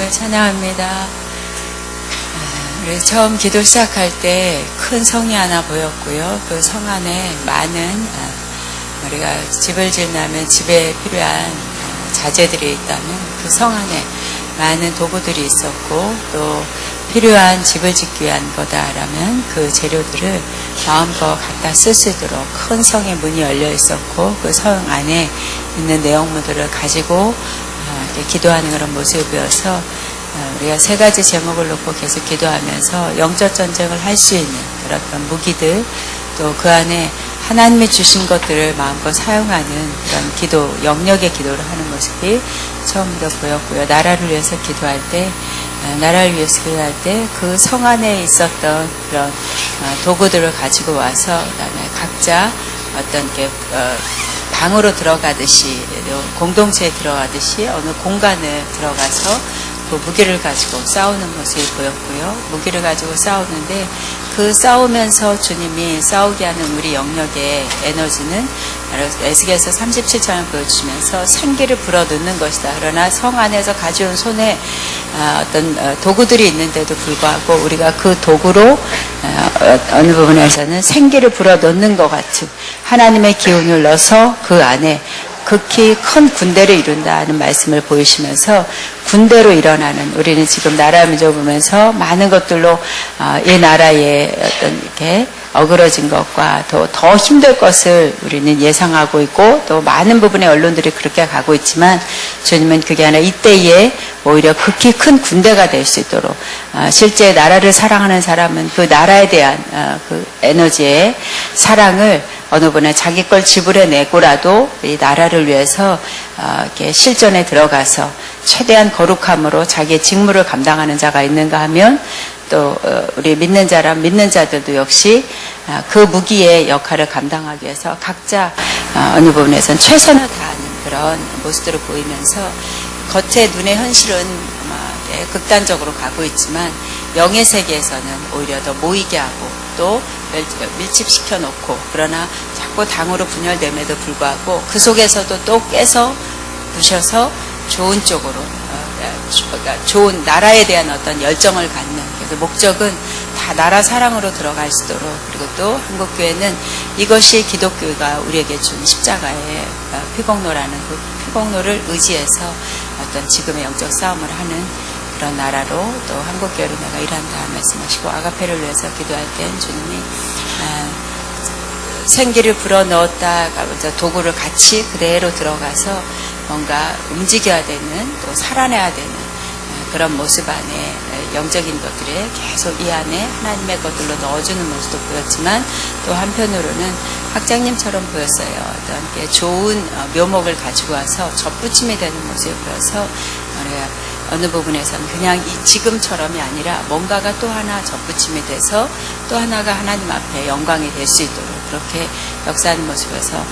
주님을 찬양합니다. 우리 처음 기도 시작할 때 큰 성이 하나 보였고요. 그 성 안에 많은 우리가 집을 지으려면 집에 필요한 자재들이 있다면 그 성 안에 많은 도구들이 있었고 또 필요한 집을 짓기 위한 거다라면 그 재료들을 마음껏 갖다 쓸 수 있도록 큰 성의 문이 열려 있었고 그 성 안에 있는 내용물들을 가지고 기도하는 그런 모습이 보여서 우리가 세 가지 제목을 놓고 계속 기도하면서 영적 전쟁을 할 수 있는 그런 무기들 또 그 안에 하나님이 주신 것들을 마음껏 사용하는 그런 기도, 영역의 기도를 하는 모습이 처음부터 보였고요. 나라를 위해서 기도할 때, 나라를 위해서 기도할 때 그 성 안에 있었던 그런 도구들을 가지고 와서 그다음에 각자 어떤 게 방으로 들어가듯이 공동체에 들어가듯이 어느 공간에 들어가서 그 무기를 가지고 싸우는 모습이 보였고요. 무기를 가지고 싸우는데 그 싸우면서 주님이 싸우게 하는 우리 영역의 에너지는 에스겔서 37장을 보여주시면서 생기를 불어넣는 것이다. 그러나 성 안에서 가져온 손에 어떤 도구들이 있는데도 불구하고 우리가 그 도구로 어느 부분에서는 생기를 불어넣는 것 같은 하나님의 기운을 넣어서 그 안에 극히 큰 군대를 이룬다는 말씀을 보이시면서 군대로 일어나는 우리는 지금 나라 민족 보면서 많은 것들로 이 나라의 어떤 이렇게 어그러진 것과 더 힘들 것을 우리는 예상하고 있고 또 많은 부분의 언론들이 그렇게 가고 있지만 주님은 그게 아니라 이때에 오히려 극히 큰 군대가 될 수 있도록 실제 나라를 사랑하는 사람은 그 나라에 대한 그 에너지의 사랑을 어느 분은 자기 걸 지불해내고라도 이 나라를 위해서 이렇게 실전에 들어가서 최대한 거룩함으로 자기의 직무를 감당하는 자가 있는가 하면 또 우리 믿는 자들도 역시 그 무기의 역할을 감당하기 위해서 각자 어느 부분에서는 최선을 다하는 그런 모습들을 보이면서 겉의 눈의 현실은 극단적으로 가고 있지만 영의 세계에서는 오히려 더 모이게 하고 또 밀집시켜 놓고 그러나 자꾸 당으로 분열됨에도 불구하고 그 속에서도 또 깨서 부셔서 좋은 쪽으로 그러니까 좋은 나라에 대한 어떤 열정을 갖는 그래서 목적은 다 나라 사랑으로 들어갈 수 있도록 그리고 또 한국교회는 이것이 기독교가 우리에게 준 십자가의 피공로라는 그 피공로를 의지해서 어떤 지금의 영적 싸움을 하는 그런 나라로 또 한국교회로 내가 일한다 말씀하시고 아가페를 위해서 기도할 땐 주님이 생기를 불어넣었다 도구를 같이 그대로 들어가서 뭔가 움직여야 되는 또 살아내야 되는 그런 모습 안에 영적인 것들에 계속 이 안에 하나님의 것들로 넣어주는 모습도 보였지만 또 한편으로는 학장님처럼 보였어요. 어떤 좋은 묘목을 가지고 와서 접붙임이 되는 모습이 보여서 우리가 어느 부분에서는 그냥 지금처럼이 아니라 뭔가가 또 하나 접붙임이 돼서 또 하나가 하나님 앞에 영광이 될 수 있도록 그렇게 역사하는 모습에서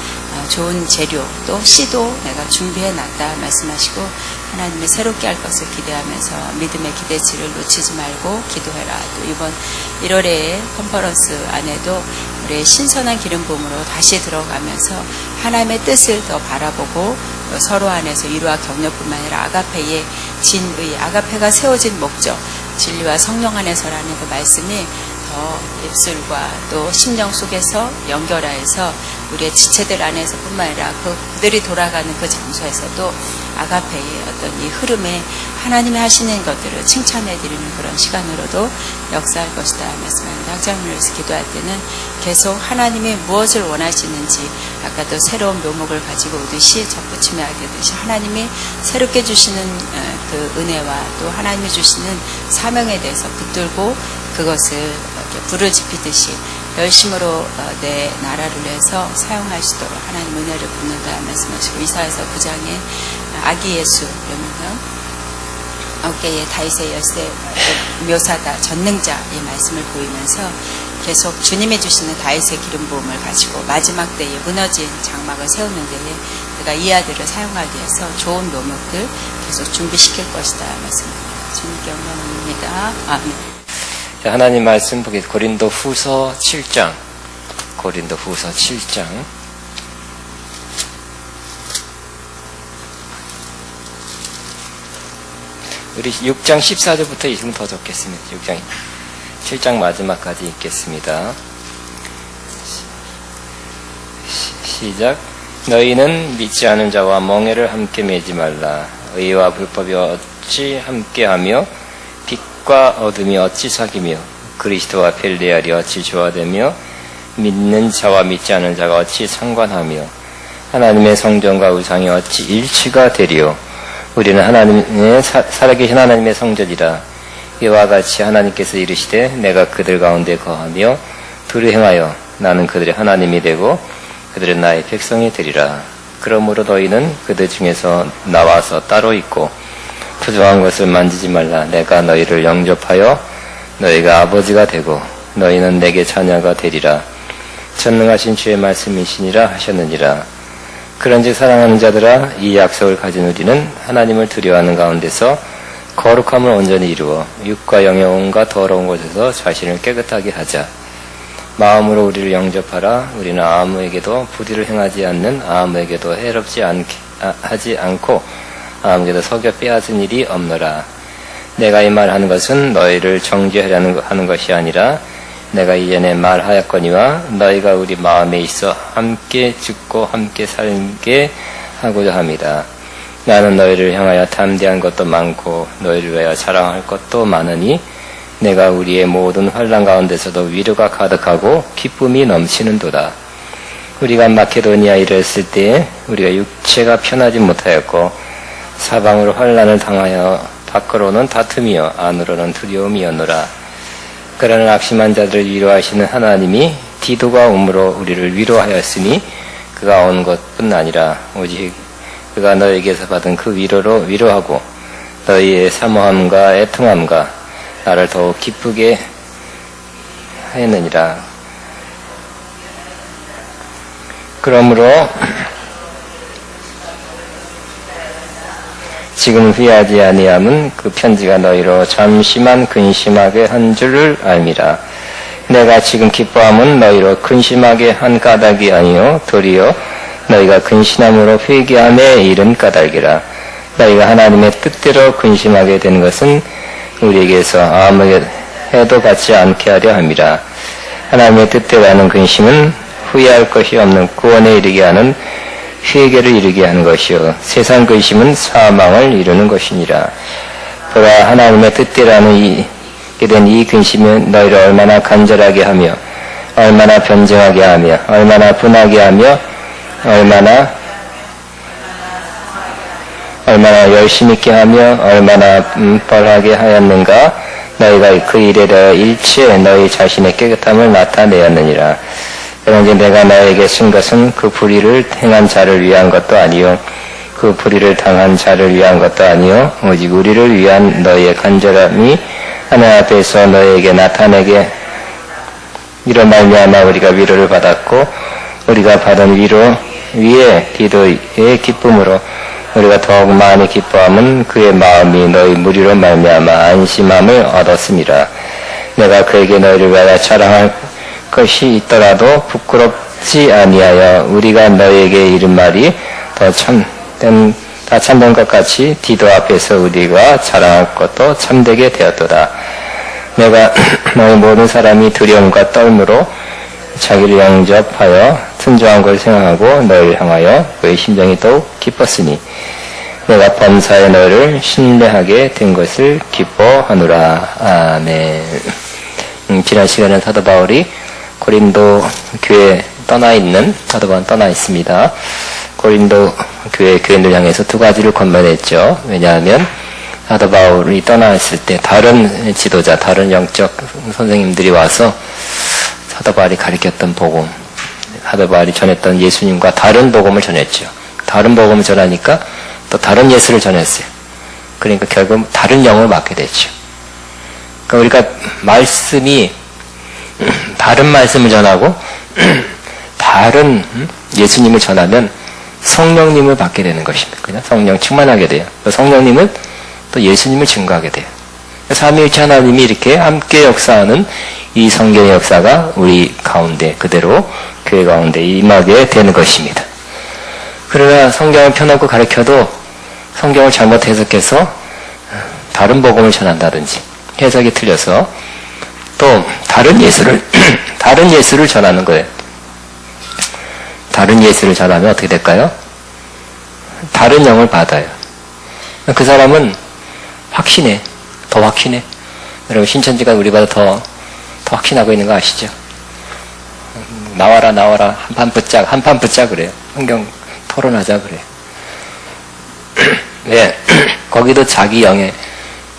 좋은 재료 또 씨도 내가 준비해놨다 말씀하시고 하나님의 새롭게 할 것을 기대하면서 믿음의 기대치를 놓치지 말고 기도해라. 또 이번 1월에 컨퍼런스 안에도 우리의 신선한 기름 부음으로 다시 들어가면서 하나님의 뜻을 더 바라보고 서로 안에서 위로와 격려뿐만 아니라 아가페의 진의, 아가페가 세워진 목적, 진리와 성령 안에서라는 그 말씀이 더 입술과 또 심령 속에서 연결하여서 우리의 지체들 안에서뿐만 아니라 그들이 돌아가는 그 장소에서도 아가페의 어떤 이 흐름에 하나님이 하시는 것들을 칭찬해 드리는 그런 시간으로도 역사할 것이다 말씀합니다. 학장님을 위해서 기도할 때는 계속 하나님이 무엇을 원하시는지 아까도 새로운 묘목을 가지고 오듯이 접붙임해야 되듯이 하나님이 새롭게 주시는 그 은혜와 또 하나님이 주시는 사명에 대해서 붙들고 그것을 이렇게 불을 지피듯이 열심으로 내 나라를 위해서 사용할 수 있도록 하나님 은혜를 붓는다 말씀하시고 이사야서 9장에 아기 예수 그러면 어깨에 다윗의 열쇠 묘사다 전능자 이 말씀을 보이면서 계속 주님이 주시는 다윗의 기름 부음을 가지고 마지막 때에 무너진 장막을 세우는 데에 내가 이 아들을 사용하기 위해서 좋은 묘목들 계속 준비시킬 것이다 말씀합니다. 주님께 영광입니다. 아멘. 하나님 말씀 보기 고린도 후서 7장 고린도 후서 7장 우리 6장 14절부터 읽으면 더 좋겠습니다. 6장 7장 마지막까지 읽겠습니다. 시작. 너희는 믿지 않은 자와 멍에를 함께 매지 말라. 의와 불법이 어찌 함께하며 빛과 어둠이 어찌 사귀며 그리스도와 벨레알이 어찌 조화되며 믿는 자와 믿지 않은 자가 어찌 상관하며 하나님의 성전과 우상이 어찌 일치가 되리요. 우리는 하나님의 살아계신 하나님의 성전이라. 이와 같이 하나님께서 이르시되 내가 그들 가운데 거하며 둘이 행하여 나는 그들의 하나님이 되고 그들은 나의 백성이 되리라. 그러므로 너희는 그들 중에서 나와서 따로 있고 부정한 것을 만지지 말라. 내가 너희를 영접하여 너희가 아버지가 되고 너희는 내게 자녀가 되리라. 전능하신 주의 말씀이시니라 하셨느니라. 그런즉 사랑하는 자들아, 이 약속을 가진 우리는 하나님을 두려워하는 가운데서 거룩함을 온전히 이루어 육과 영의 온갖 더러운 곳에서 자신을 깨끗하게 하자. 마음으로 우리를 영접하라. 우리는 아무에게도 불의를 행하지 않는, 아무에게도 해롭지 하지 않고 아무에게도 속여 빼앗은 일이 없노라. 내가 이 말하는 것은 너희를 정죄하려는 하는 것이 아니라 내가 이전에 말하였거니와 너희가 우리 마음에 있어 함께 죽고 함께 살게 하고자 합니다. 나는 너희를 향하여 담대한 것도 많고 너희를 위하여 자랑할 것도 많으니 내가 우리의 모든 환난 가운데서도 위로가 가득하고 기쁨이 넘치는도다. 우리가 마케도니아에 이르렀을 때에 우리가 육체가 편하지 못하였고 사방으로 환난을 당하여 밖으로는 다툼이요 안으로는 두려움이었노라. 그러나 낙심한 자들을 위로하시는 하나님이 디도가 옴으로 우리를 위로하였으니 그가 온 것뿐 아니라 오직 그가 너에게서 받은 그 위로로 위로하고 너희의 사모함과 애통함과 나를 더욱 기쁘게 하였느니라. 그러므로 지금 후회하지 아니함은 그 편지가 너희로 잠시만 근심하게 한 줄을 알미라. 내가 지금 기뻐함은 너희로 근심하게 한 까닭이 아니요 도리어 너희가 근심함으로 회개함에 이른 까닭이라. 너희가 하나님의 뜻대로 근심하게 된 것은 우리에게서 아무 해도 받지 않게 하려 함이라. 하나님의 뜻대로 하는 근심은 후회할 것이 없는 구원에 이르게 하는 회개를 이루게 하는 것이요 세상 근심은 사망을 이루는 것이니라. 보라, 하나님의 뜻대로 하는 이 근심은 너희를 얼마나 간절하게 하며 얼마나 변증하게 하며 얼마나 분하게 하며 얼마나 열심 있게 하며 얼마나 뻘하게 하였는가. 너희가 그 일에 대하여 일체에 너희 자신의 깨끗함을 나타내었느니라. 그런지 내가 너에게 쓴 것은 그 불의를 행한 자를 위한 것도 아니요 그 불의를 당한 자를 위한 것도 아니요 오직 우리를 위한 너희의 간절함이 하나님 앞에서 너희에게 나타내게 이로 말미암아 우리가 위로를 받았고 우리가 받은 위로 위에 디도의 기쁨으로 우리가 더욱 많이 기뻐함은 그의 마음이 너희 무리로 말미암아 안심함을 얻었습니다. 내가 그에게 너희를 위하여 자랑할 것이 있더라도 부끄럽지 아니하여 우리가 너희에게 이른 말이 다 참된 것 같이 디도 앞에서 우리가 자랑할 것도 참되게 되었도다. 내가 너희 모든 사람이 두려움과 떨므로 자기를 영접하여 순종한 걸 생각하고 너희를 향하여 그의 심정이 더욱 기뻤으니 내가 범사에 너희를 신뢰하게 된 것을 기뻐하노라. 아멘. 지난 시간에 사도 바울이 고린도 교회에 사도 바울은 떠나 있습니다. 고린도 교회 교인들 향해서 두 가지를 권면했죠. 왜냐하면 사도 바울이 떠나 있을 때 다른 지도자, 다른 영적 선생님들이 와서 사도 바울이 가르쳤던 복음, 사도 바울이 전했던 예수님과 다른 복음을 전했죠. 다른 복음을 전하니까 또 다른 예수를 전했어요. 그러니까 결국 다른 영을 맡게 됐죠. 그러니까 우리가 말씀이 다른 말씀을 전하고 다른 예수님을 전하면 성령님을 받게 되는 것입니다. 그냥 성령 충만하게 돼요. 성령님은 또 예수님을 증거하게 돼요. 삼위일체 하나님이 이렇게 함께 역사하는 이 성경의 역사가 우리 가운데 그대로 교회 가운데 임하게 되는 것입니다. 그러나 성경을 펴놓고 가르쳐도 성경을 잘못 해석해서 다른 복음을 전한다든지 해석이 틀려서 또 다른 예수를 다른 예수를 전하는 거예요. 다른 예수를 전하면 어떻게 될까요? 다른 영을 받아요. 그 사람은 확신해. 더 확신해. 여러분 신천지가 우리보다 더 확신하고 있는 거 아시죠? 나와라 한판 붙자 그래요. 성경 토론하자 그래요. 왜? 거기도 자기 영에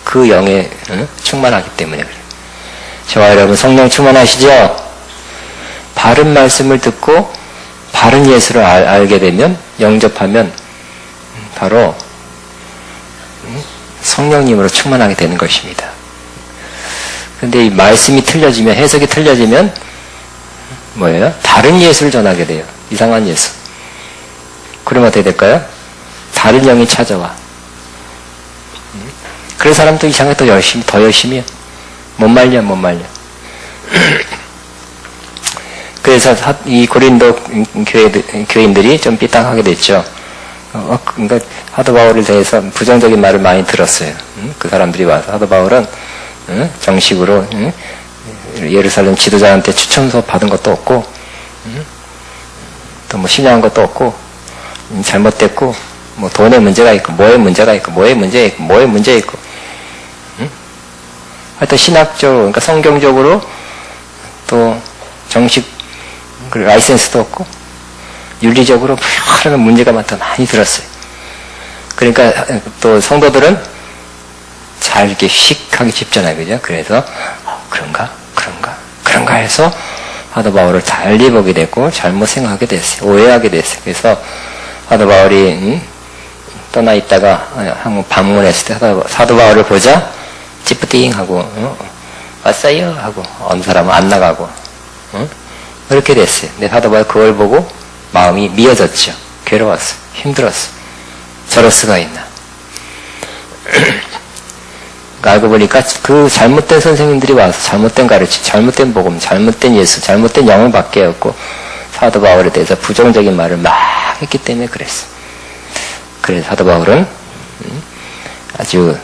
그 영에 충만하기 때문에 그래요. 저와 여러분 성령 충만하시죠? 바른 말씀을 듣고 바른 예수를 알게 되면 영접하면 바로 성령님으로 충만하게 되는 것입니다. 근데 이 말씀이 틀려지면 해석이 틀려지면 뭐예요? 다른 예수를 전하게 돼요. 이상한 예수. 그러면 어떻게 될까요? 다른 영이 찾아와. 그래서 사람도 이상하게 더 열심히 해요. 못 말려. 그래서 이 고린도 교인들이 좀 삐딱하게 됐죠. 그러니까 사도 바울에 대해서 부정적인 말을 많이 들었어요. 그 사람들이 와서 사도 바울은 정식으로 예루살렘 지도자한테 추천 수업 받은 것도 없고 또 뭐 신뢰한 것도 없고 잘못됐고 뭐 돈에 문제가 있고 뭐에 문제가 있고 하여튼 신학적으로 그러니까 성경적으로 또 정식 라이센스도 없고 윤리적으로 여러 문제가 많다 많이 들었어요. 그러니까 또 성도들은 잘 이렇게 씩하게 짚잖아요. 그죠? 그래서 그런가 해서 사도 바울을 달리 보게 됐고 잘못 생각하게 됐어요. 오해하게 됐어요. 그래서 사도 바울이 떠나 있다가 한번 방문했을 때 사도 바울을 보자 찌뿌띵 하고 왔어요 하고 어느 사람은 안 나가고 그렇게 됐어요. 근데 사도 바울 그걸 보고 마음이 미어졌죠. 괴로웠어. 힘들었어. 저럴 수가 있나. 알고 보니까 그 잘못된 선생님들이 와서 잘못된 가르침, 잘못된 복음, 잘못된 예수, 잘못된 영을 받게 했고 사도 바울에 대해서 부정적인 말을 막 했기 때문에 그랬어. 그래서 사도 바울은 아주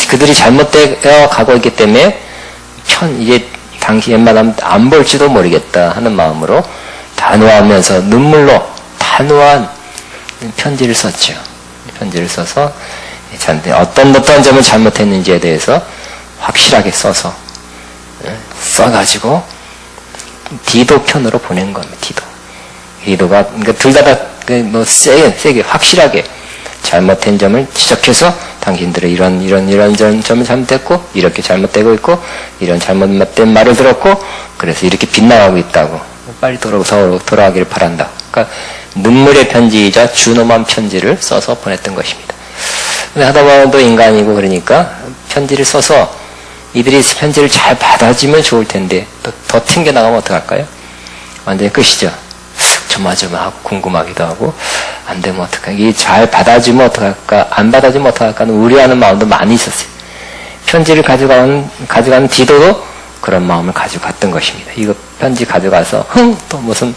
그들이 잘못되어 가고 있기 때문에 이제 당시 웬만하면 안 볼지도 모르겠다 하는 마음으로 단호하면서 눈물로 단호한 편지를 썼죠. 편지를 써서 어떤 점을 잘못했는지에 대해서 확실하게 써가지고 디도 편으로 보낸 겁니다. 디도가 그러니까 둘 다 뭐 세게 확실하게 잘못된 점을 지적해서 당신들은 이런 점을 잘못했고 이렇게 잘못되고 있고 이런 잘못된 말을 들었고 그래서 이렇게 빗나가고 있다고 빨리 돌아가기를 바란다. 그러니까 눈물의 편지이자 준엄한 편지를 써서 보냈던 것입니다. 근데 하다 보면 인간이고 그러니까 편지를 써서 이들이 편지를 잘 받아주면 좋을 텐데 더 튕겨나가면 어떡할까요? 완전히 끝이죠. 조마조마하고 궁금하기도 하고 안 되면 어떡할까? 이게 잘 받아주면 어떡할까? 안 받아주면 어떡할까? 하는 우려하는 마음도 많이 있었어요. 편지를 가져가는 디도도 그런 마음을 가지고 갔던 것입니다. 이거 편지 가져가서 또 무슨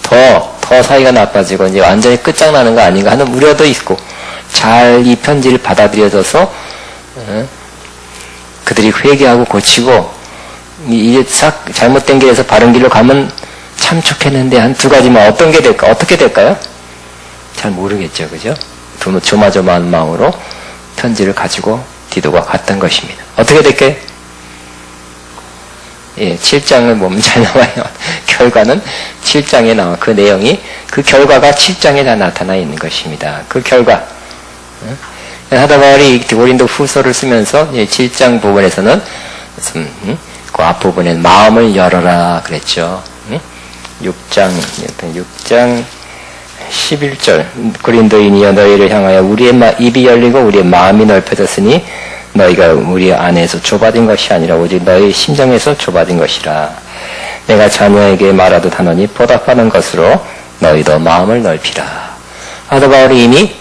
더 사이가 나빠지고 이제 완전히 끝장나는 거 아닌가 하는 우려도 있고 잘 이 편지를 받아들여져서 그들이 회개하고 고치고 이제 싹 잘못된 길에서 바른 길로 가면 참 좋겠는데 한 두 가지만 어떻게 될까요? 잘 모르겠죠. 그죠? 조마조마한 마음으로 편지를 가지고 디도가 갔던 것입니다. 어떻게 될까요? 예, 7장을 보면 잘 나와요. 결과는 7장에 나와. 그 내용이, 그 결과가 7장에 다 나타나 있는 것입니다. 그 결과. 사도 바울이 고린도 후서를 쓰면서 7장 부분에서는 그 앞부분에 마음을 열어라 그랬죠. 6장 11절 고린도인이여 너희를 향하여 우리의 입이 열리고 우리의 마음이 넓혀졌으니 너희가 우리 안에서 좁아진 것이 아니라 오직 너희 심정에서 좁아진 것이라. 내가 자녀에게 말하듯 하노니 보답하는 것으로 너희도 마음을 넓히라. 사도 바울이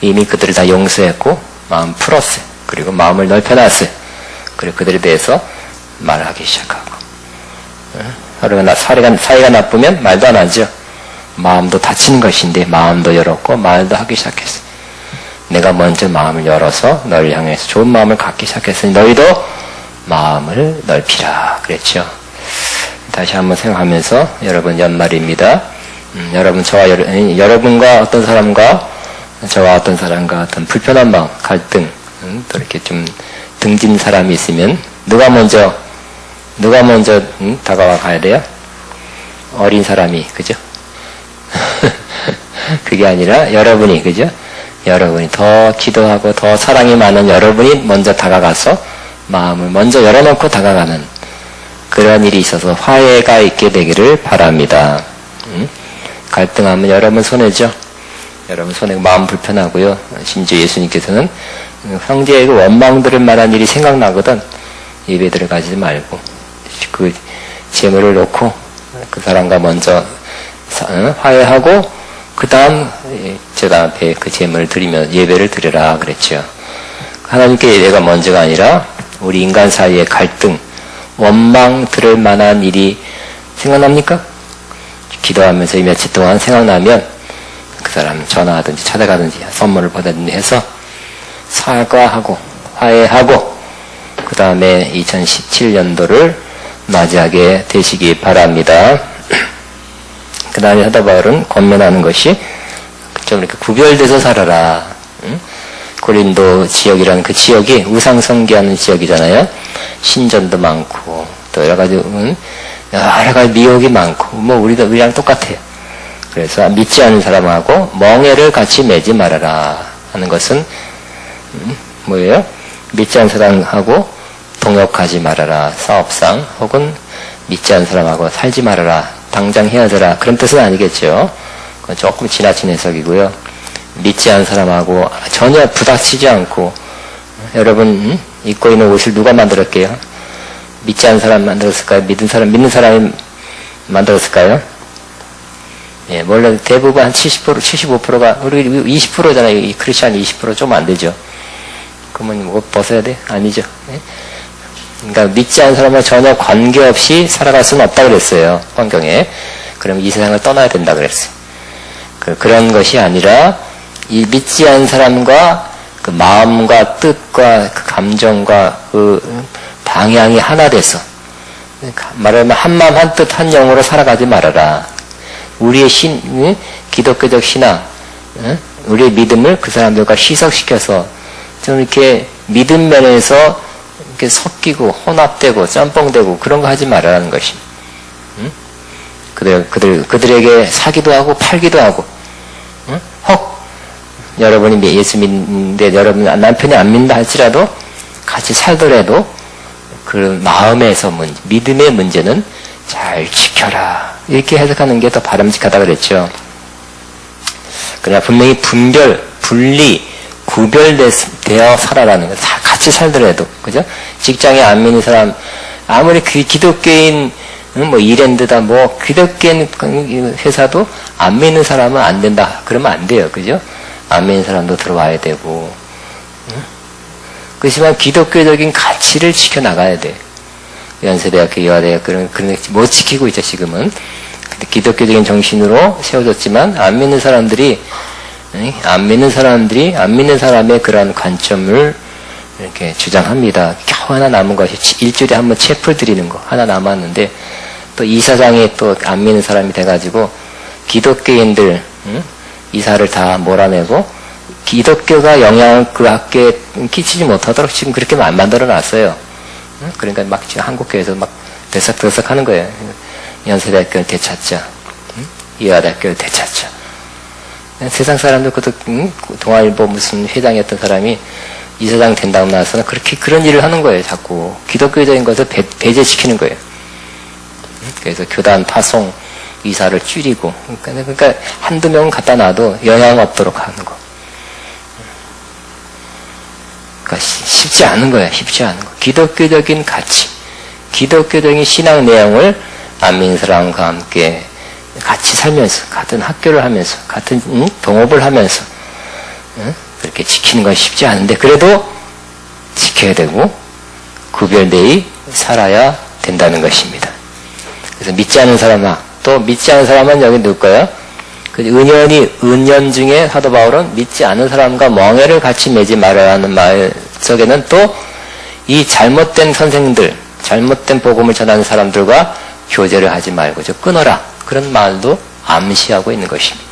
이미 그들을 다 용서했고 마음 풀었어요. 그리고 마음을 넓혀놨어요. 그리고 그들에 대해서 말하기 시작하고 사이가 나쁘면 말도 안 하죠. 마음도 다치는 것인데 마음도 열었고 말도 하기 시작했어요. 내가 먼저 마음을 열어서 너를 향해서 좋은 마음을 갖기 시작했으니 너희도 마음을 넓히라 그랬죠. 다시 한번 생각하면서 여러분 연말입니다. 여러분 저와 여러분과 어떤 사람과 저와 어떤 사람과 어떤 불편한 마음, 갈등, 또 이렇게 좀 등진 사람이 있으면 누가 먼저 다가와 가야 돼요? 어린 사람이, 그죠? 그게 아니라 여러분이, 그죠? 여러분이 더 기도하고 더 사랑이 많은 여러분이 먼저 다가가서 마음을 먼저 열어놓고 다가가는 그런 일이 있어서 화해가 있게 되기를 바랍니다. 갈등하면 여러분 손해죠. 여러분 손해, 마음 불편하고요. 심지어 예수님께서는 형제의 그 원망들을 말한 일이 생각나거든 예배 들어가지 말고 그 재물을 놓고 그 사람과 먼저 화해하고 그 다음 제가 앞에 그 재물을 드리면 예배를 드려라 그랬죠. 하나님께 예배가 먼저가 아니라 우리 인간 사이의 갈등, 원망 들을 만한 일이 생각납니까? 기도하면서 이 며칠 동안 생각나면 그 사람 전화하든지 찾아가든지 선물을 받든지 해서 사과하고 화해하고 그 다음에 2017년도를 맞이하게 되시기 바랍니다. 그 다음에 사도 바울은 권면하는 것이 좀 이렇게 구별돼서 살아라. 고린도 지역이라는 그 지역이 우상 숭배하는 지역이잖아요. 신전도 많고 또 여러 가지 미혹이 많고 뭐 우리랑 똑같아요. 그래서 믿지 않는 사람하고 멍에를 같이 매지 말아라 하는 것은 뭐예요? 믿지 않는 사람하고 동역하지 말아라. 사업상 혹은 믿지 않는 사람하고 살지 말아라. 당장 헤어져라. 그런 뜻은 아니겠죠. 그건 조금 지나친 해석이고요. 믿지 않는 사람하고 전혀 부닥치지 않고 여러분 입고 있는 옷을 누가 만들었게요? 믿지 않는 사람 만들었을까요? 믿는 사람이 만들었을까요? 예, 원래 대부분 한 70%, 75%가 우리 20%잖아요. 이 크리스찬 20% 좀 안 되죠. 그러면 옷 벗어야 돼? 아니죠. 예? 그러니까 믿지 않는 사람과 전혀 관계없이 살아갈 수는 없다 그랬어요. 환경에. 그럼 이 세상을 떠나야 된다 그랬어요. 그런 것이 아니라 이 믿지 않는 사람과 그 마음과 뜻과 그 감정과 그 방향이 하나 돼서 말하면 한 마음 한 뜻 한 영으로 살아가지 말아라. 우리의 기독교적 신앙, 우리의 믿음을 그 사람들과 희석시켜서 좀 이렇게 믿음 면에서 이렇게 섞이고 혼합되고 짬뽕되고 그런 거 하지 말아라는 것입니다. 그들에게 사기도 하고 팔기도 하고, 혹 여러분이 예수 믿는데 여러분 남편이 안 믿는다 할지라도 같이 살더라도 그 마음에서 믿음의 문제는 잘 지켜라. 이렇게 해석하는 게 더 바람직하다 그랬죠. 그러나 분명히 구별되어 살아라는 거. 다 같이 살더라도, 그죠? 직장에 안 믿는 사람, 아무리 기독교인, 이랜드다, 기독교인 회사도 안 믿는 사람은 안 된다. 그러면 안 돼요. 그죠? 안 믿는 사람도 들어와야 되고. 그렇지만 기독교적인 가치를 지켜나가야 돼. 연세대학교, 이화대학, 그런 못 지키고 있죠, 지금은. 근데 기독교적인 정신으로 세워졌지만, 안 믿는 사람의 그런 관점을 이렇게 주장합니다. 겨우 하나 남은 것이 일주일에 한 번 체풀 드리는 거 하나 남았는데, 또 이사장이 또 안 믿는 사람이 돼가지고, 기독교인들, 이사를 다 몰아내고, 기독교가 영향을 그 학교에 끼치지 못하도록 지금 그렇게 만들어 놨어요. 그러니까 막 지금 한국교회에서 막 들썩들썩 하는 거예요. 연세대학교를 되찾자. 이화대학교를 되찾자. 세상 사람들, 동아일보 무슨 회장이었던 사람이 이사장 된다고 나서는 그런 일을 하는 거예요, 자꾸. 기독교적인 것을 배제시키는 거예요. 그래서 교단 파송, 이사를 줄이고. 그러니까 한두 명은 갖다 놔도 영향 없도록 하는 거. 그러니까 쉽지 않은 거야, 쉽지 않은 거. 기독교적인 가치, 기독교적인 신앙 내용을 안 믿는 사람과 함께 같이 살면서, 같은 학교를 하면서, 같은 동업을 하면서 그렇게 지키는 건 쉽지 않은데 그래도 지켜야 되고 구별되이 살아야 된다는 것입니다. 그래서 믿지 않는 사람은 여기 누굴까요? 은연 중에 사도 바울은 믿지 않은 사람과 멍해를 같이 매지 말아야 하는 말 속에는 또 이 잘못된 선생들, 잘못된 복음을 전하는 사람들과 교제를 하지 말고 끊어라. 그런 말도 암시하고 있는 것입니다.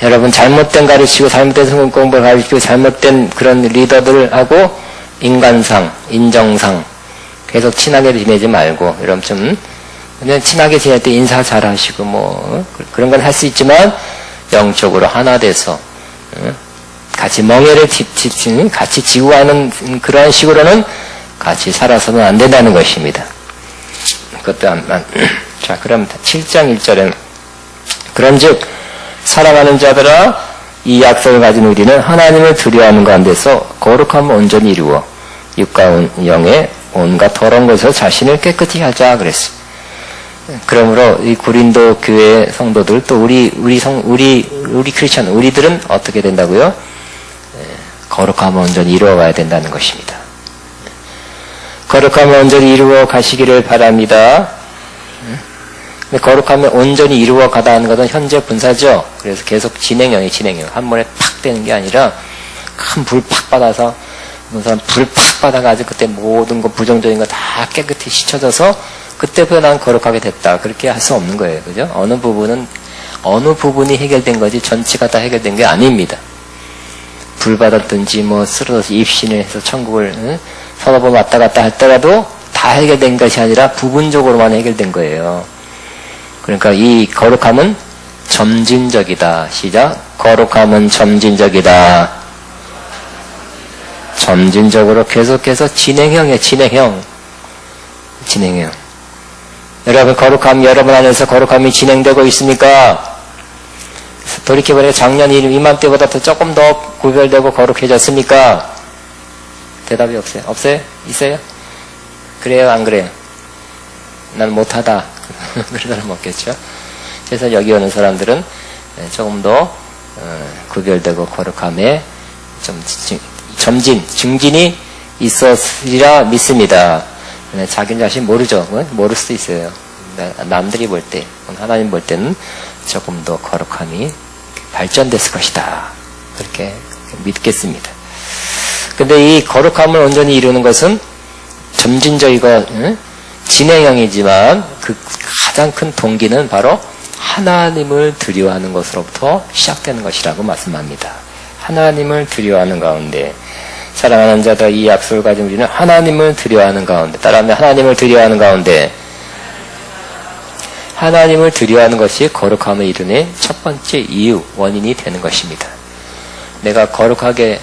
여러분, 잘못된 가르치고 잘못된 성공 공부를 가르치고 잘못된 그런 리더들하고 인간상, 인정상 계속 친하게 지내지 말고, 여러분 좀 그냥 친하게 지낼 때 인사 잘하시고 그런 건 할 수 있지만 영적으로 하나 돼서 같이 멍해를 같이 지고 하는 그런 식으로는 같이 살아서는 안 된다는 것입니다. 그것도 자, 그럼 7장 1절에 그런즉 사랑하는 자들아 이 약속을 가진 우리는 하나님을 두려워하는 가운데서 거룩함을 온전히 이루어 육과 영의 온갖 더러운 것에서 자신을 깨끗이 하자 그랬습니다. 그러므로 이 고린도 교회 성도들 또 우리 크리스천 우리들은 어떻게 된다고요? 거룩함을 온전히 이루어 가야 된다는 것입니다. 거룩함을 온전히 이루어 가시기를 바랍니다. 거룩함을 온전히 이루어 가다 하는 것은 현재 분사죠. 그래서 계속 진행형. 한 번에 팍 되는 게 아니라 큰 불 팍 받아서 우선 불 팍 받아가지고 그때 모든 거 부정적인 거 다 깨끗이 씻혀져서 그때부터 난 거룩하게 됐다. 그렇게 할 수 없는 거예요. 그죠? 어느 부분이 해결된 거지 전체가 다 해결된 게 아닙니다. 불 받았든지 쓰러져서 입신을 해서 천국을 서너 번 왔다 갔다 할때라도 다 해결된 것이 아니라 부분적으로만 해결된 거예요. 그러니까 이 거룩함은 점진적이다. 시작. 거룩함은 점진적이다. 점진적으로 계속해서 진행형이에요. 진행형. 여러분 거룩함 여러분 안에서 거룩함이 진행되고 있습니까? 돌이켜보니까 작년 이맘때보다 더 조금 더 구별되고 거룩해졌습니까? 대답이 없어요. 없어요? 있어요? 그래요? 안 그래요? 난 못하다. 그런 사람 없겠죠? 그래서 여기 오는 사람들은 조금 더 구별되고 거룩함에 좀 증진이 있었으리라 믿습니다. 자기 자신 모르죠. 모를 수도 있어요. 남들이 볼 때, 하나님 볼 때는 조금 더 거룩함이 발전됐을 것이다. 그렇게 믿겠습니다. 근데 이 거룩함을 온전히 이루는 것은 점진적이고 진행형이지만 그 가장 큰 동기는 바로 하나님을 두려워하는 것으로부터 시작되는 것이라고 말씀합니다. 하나님을 두려워하는 가운데 사랑하는 자들 이 약속을 가진 우리는 하나님을 두려워하는 가운데 따라하면 하나님을 두려워하는 가운데 하나님을 두려워하는 것이 거룩함을 이루는 첫 번째 이유, 원인이 되는 것입니다. 내가 거룩하고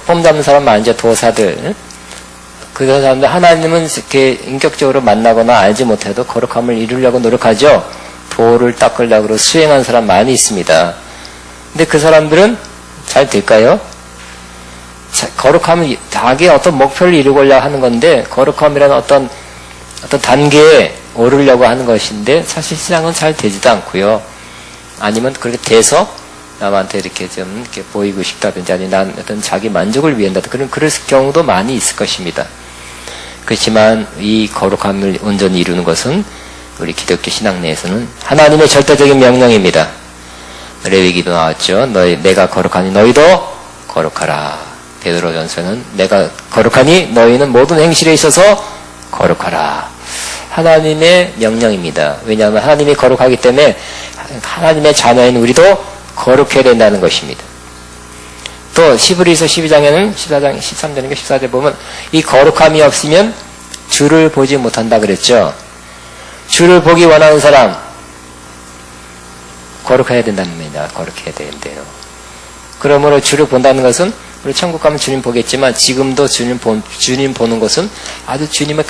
폼 잡는 사람 많죠. 도사들. 그 사람들 하나님은 이렇게 인격적으로 만나거나 알지 못해도 거룩함을 이루려고 노력하죠. 도를 닦으려고 수행하는 사람 많이 있습니다. 근데 그 사람들은 잘 될까요? 거룩함은 자기의 어떤 목표를 이루고자 하는 건데 거룩함이라는 어떤 단계에 오르려고 하는 것인데 사실 신앙은 잘 되지도 않고요. 아니면 그렇게 돼서 남한테 이렇게 좀 이렇게 보이고 싶다든지 아니면 난 어떤 자기 만족을 위한다든지 그럴 경우도 많이 있을 것입니다. 그렇지만 이 거룩함을 온전히 이루는 것은 우리 기독교 신앙 내에서는 하나님의 절대적인 명령입니다. 레위기도 나왔죠. 내가 거룩하니 너희도 거룩하라. 베드로전서는 내가 거룩하니 너희는 모든 행실에 있어서 거룩하라. 하나님의 명령입니다. 왜냐하면 하나님이 거룩하기 때문에 하나님의 자녀인 우리도 거룩해야 된다는 것입니다. 또 히브리서 12장에는 14장 13절인가 14절 보면 이 거룩함이 없으면 주를 보지 못한다 그랬죠. 주를 보기 원하는 사람 거룩해야 된다는 겁니다. 거룩해야 된대요. 그러므로 주를 본다는 것은 우리 천국 가면 주님 보겠지만 지금도 주님 보는 것은 아주 주님을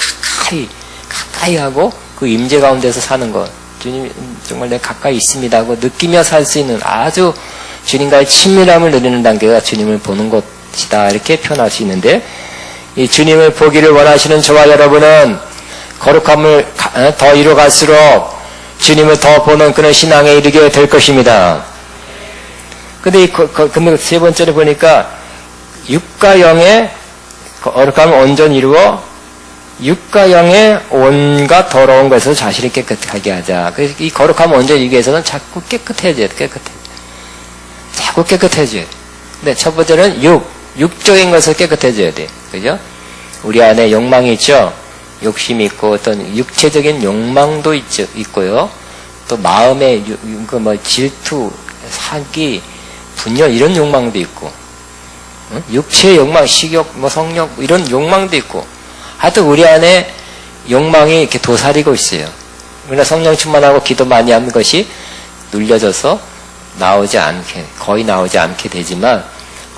가까이 하고 그 임재 가운데서 사는 것. 주님 정말 내가 가까이 있습니다 하고 느끼며 살 수 있는 아주 주님과의 친밀함을 누리는 단계가 주님을 보는 것이다. 이렇게 표현할 수 있는데 이 주님을 보기를 원하시는 저와 여러분은 거룩함을 더 이루어갈수록 주님을 더 보는 그런 신앙에 이르게 될 것입니다. 근데 근데 세 번째로 보니까 육과 영의 거룩함을 온전히 이루어 육과 영의 온갖 더러운 것에서 자신을 깨끗하게 하자. 그래서 이 거룩함 원죄 위기에서는 자꾸 깨끗해져야 돼. 자꾸 깨끗해져야 돼. 근데 첫 번째는 육적인 것을 깨끗해져야 돼. 그죠? 우리 안에 욕망이 있죠? 욕심이 있고 어떤 육체적인 욕망도 있고요. 또 마음의 질투, 사기, 분열 이런 욕망도 있고, 육체의 욕망, 식욕, 성욕 이런 욕망도 있고, 하여튼 우리 안에 욕망이 이렇게 도사리고 있어요. 그러나 성령 충만하고 기도 많이 하는 것이 눌려져서 거의 나오지 않게 되지만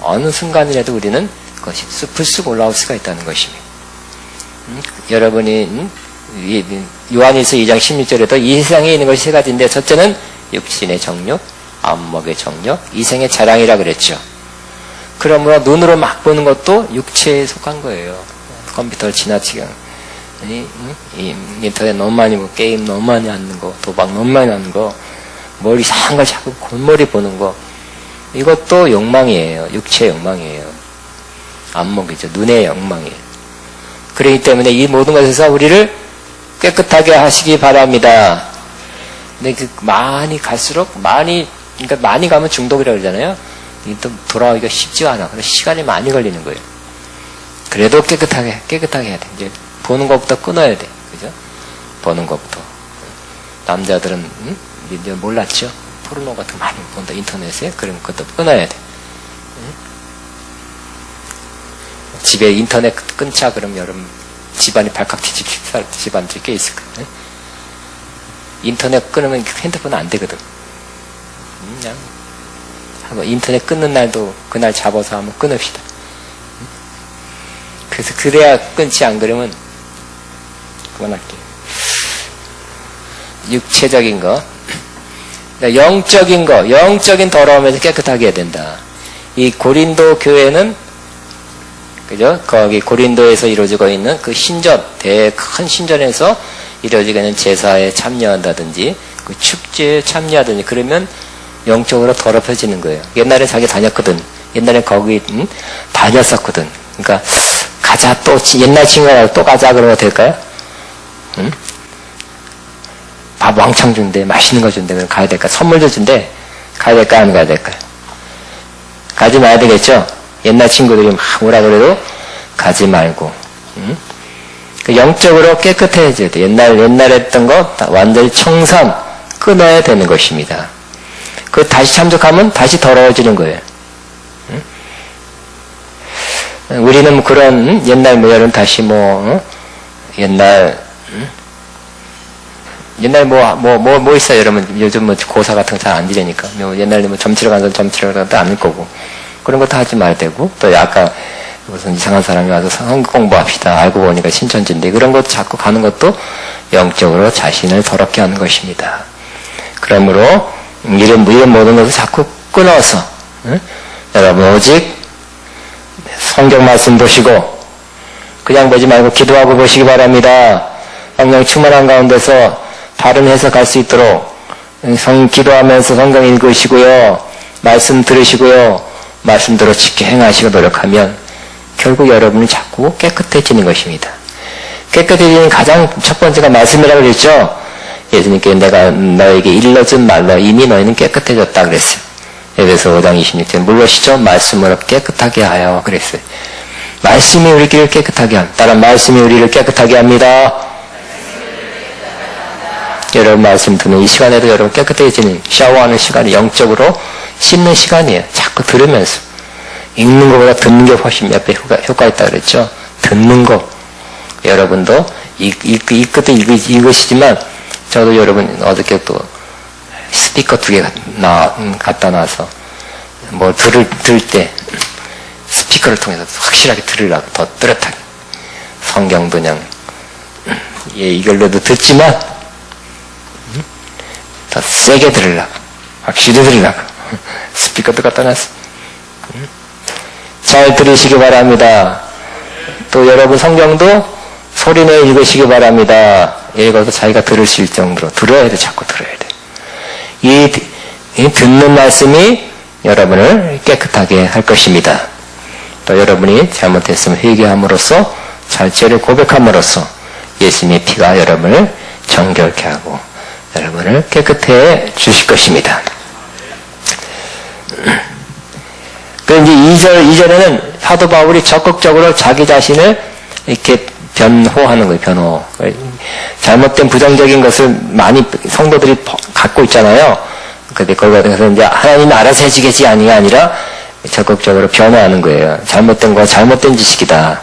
어느 순간이라도 우리는 그것이 불쑥 올라올 수가 있다는 것입니다. 여러분이 요한일서 2장 16절에도 이 세상에 있는 것이 세 가지인데 첫째는 육신의 정욕, 안목의 정욕, 이생의 자랑이라 그랬죠. 그러므로 눈으로 막 보는 것도 육체에 속한 거예요. 컴퓨터를 지나치게 인터넷 너무 많이 보고 게임 너무 많이 하는 거, 도박 너무 많이 하는 거, 머리 이상한 걸 자꾸 골머리 보는 거, 이것도 욕망이에요. 육체의 욕망이에요. 안목이죠. 눈의 욕망이에요. 그렇기 때문에 이 모든 것에서 우리를 깨끗하게 하시기 바랍니다. 근데 많이 갈수록 그러니까 많이 가면 중독이라고 그러잖아요. 또 돌아오기가 쉽지가 않아. 그래서 시간이 많이 걸리는 거예요. 그래도 깨끗하게 해야 돼. 이제 보는 것부터 끊어야 돼. 그죠? 보는 것부터. 남자들은, 몰랐죠? 포르노 같은 거 많이 본다, 인터넷에. 그런 것도 끊어야 돼. 집에 인터넷 끊자, 그러면 여러분, 집안이 발칵 뒤집힐 집안들이 꽤 있을 거예요. 인터넷 끊으면 핸드폰은 안 되거든. 그냥, 인터넷 끊는 날도 그날 잡아서 한번 끊읍시다. 그래서 그래야 끊지, 안 그러면 그만할게요. 육체적인 거, 영적인 거, 영적인 더러움에서 깨끗하게 해야 된다. 이 고린도 교회는, 그죠? 거기 고린도에서 이루어지고 있는 그 신전, 큰 신전에서 이루어지고 있는 제사에 참여한다든지, 그 축제에 참여하든지, 그러면 영적으로 더럽혀지는 거예요. 옛날에 자기 다녔거든. 옛날에 거기, 다녔었거든. 그러니까, 가자, 또, 옛날 친구가 또 가자, 그러면 될까요? 응? 밥 왕창 준대, 맛있는 거 준대, 그럼 가야 될까? 선물도 준대, 가야 될까, 안 가야 될까요? 가지 마야 되겠죠? 옛날 친구들이 막 오라 그래도 가지 말고, 응? 영적으로 깨끗해져야 돼. 옛날에 했던 거 완전히 청산, 끊어야 되는 것입니다. 다시 참석하면 다시 더러워지는 거예요. 응? 우리는 그런 옛날 여러분 다시 옛날 뭐 있어요, 여러분. 요즘 고사 같은 거 잘 안 지내니까. 옛날에 점치러 가서 점치러 가도 않을 거고. 그런 것도 하지 말아야 되고. 또 아까 무슨 이상한 사람이 와서 성경 공부합시다. 알고 보니까 신천지인데. 그런 것 자꾸 가는 것도 영적으로 자신을 더럽게 하는 것입니다. 그러므로, 이런 모든 것을 자꾸 끊어서, 여러분, 오직 성경 말씀 보시고, 그냥 보지 말고 기도하고 보시기 바랍니다. 성령 충만한 가운데서 바른 해석할 수 있도록 기도하면서 성경 읽으시고요. 말씀 들으시고요. 말씀대로 지켜 행하시고 노력하면 결국 여러분이 자꾸 깨끗해지는 것입니다. 깨끗해지는 가장 첫 번째가 말씀이라고 그랬죠. 예수님께 내가 너에게 일러준 말로 이미 너희는 깨끗해졌다 그랬어요. 에베소 5장 26절 무엇이죠? 말씀으로 깨끗하게 하여 그랬어요. 말씀이 우리 길을 깨끗하게 합니다. 다른 말씀이 우리를 깨끗하게 합니다. 여러분 말씀 듣는 이 시간에도 여러분 깨끗해지는 샤워하는 시간이 영적으로 씻는 시간이에요. 자꾸 들으면서. 읽는 것보다 듣는 게 훨씬 몇 배 효과 있다 그랬죠. 듣는 거. 여러분도 읽것도 읽으시지만 저도 여러분 어저께 또 스피커 2개 갖다 놔서 들을 때 스피커를 통해서 확실하게 들으려고 더 뚜렷하게 성경도 그냥 이걸로도 듣지만 더 세게 들으려고 확실히 들으려고 스피커도 갖다 놨어. 잘 들으시기 바랍니다. 또 여러분 성경도 소리내 읽으시기 바랍니다. 읽어도 자기가 들을 수 있을 정도로 들어야 돼. 자꾸 들어야 돼. 이 듣는 말씀이 여러분을 깨끗하게 할 것입니다. 또 여러분이 잘못했으면 회개함으로써 죄를 고백함으로써 예수님의 피가 여러분을 정결케 하고 여러분을 깨끗해 주실 것입니다. 그런데 2절에는 사도 바울이 적극적으로 자기 자신을 이렇게 변호하는 거예요, 변호. 잘못된 부정적인 것을 많이 성도들이 갖고 있잖아요. 근데 거기서 이제 하나님이 알아서 해주겠지 아니라 적극적으로 변호하는 거예요. 잘못된 거 잘못된 지식이다.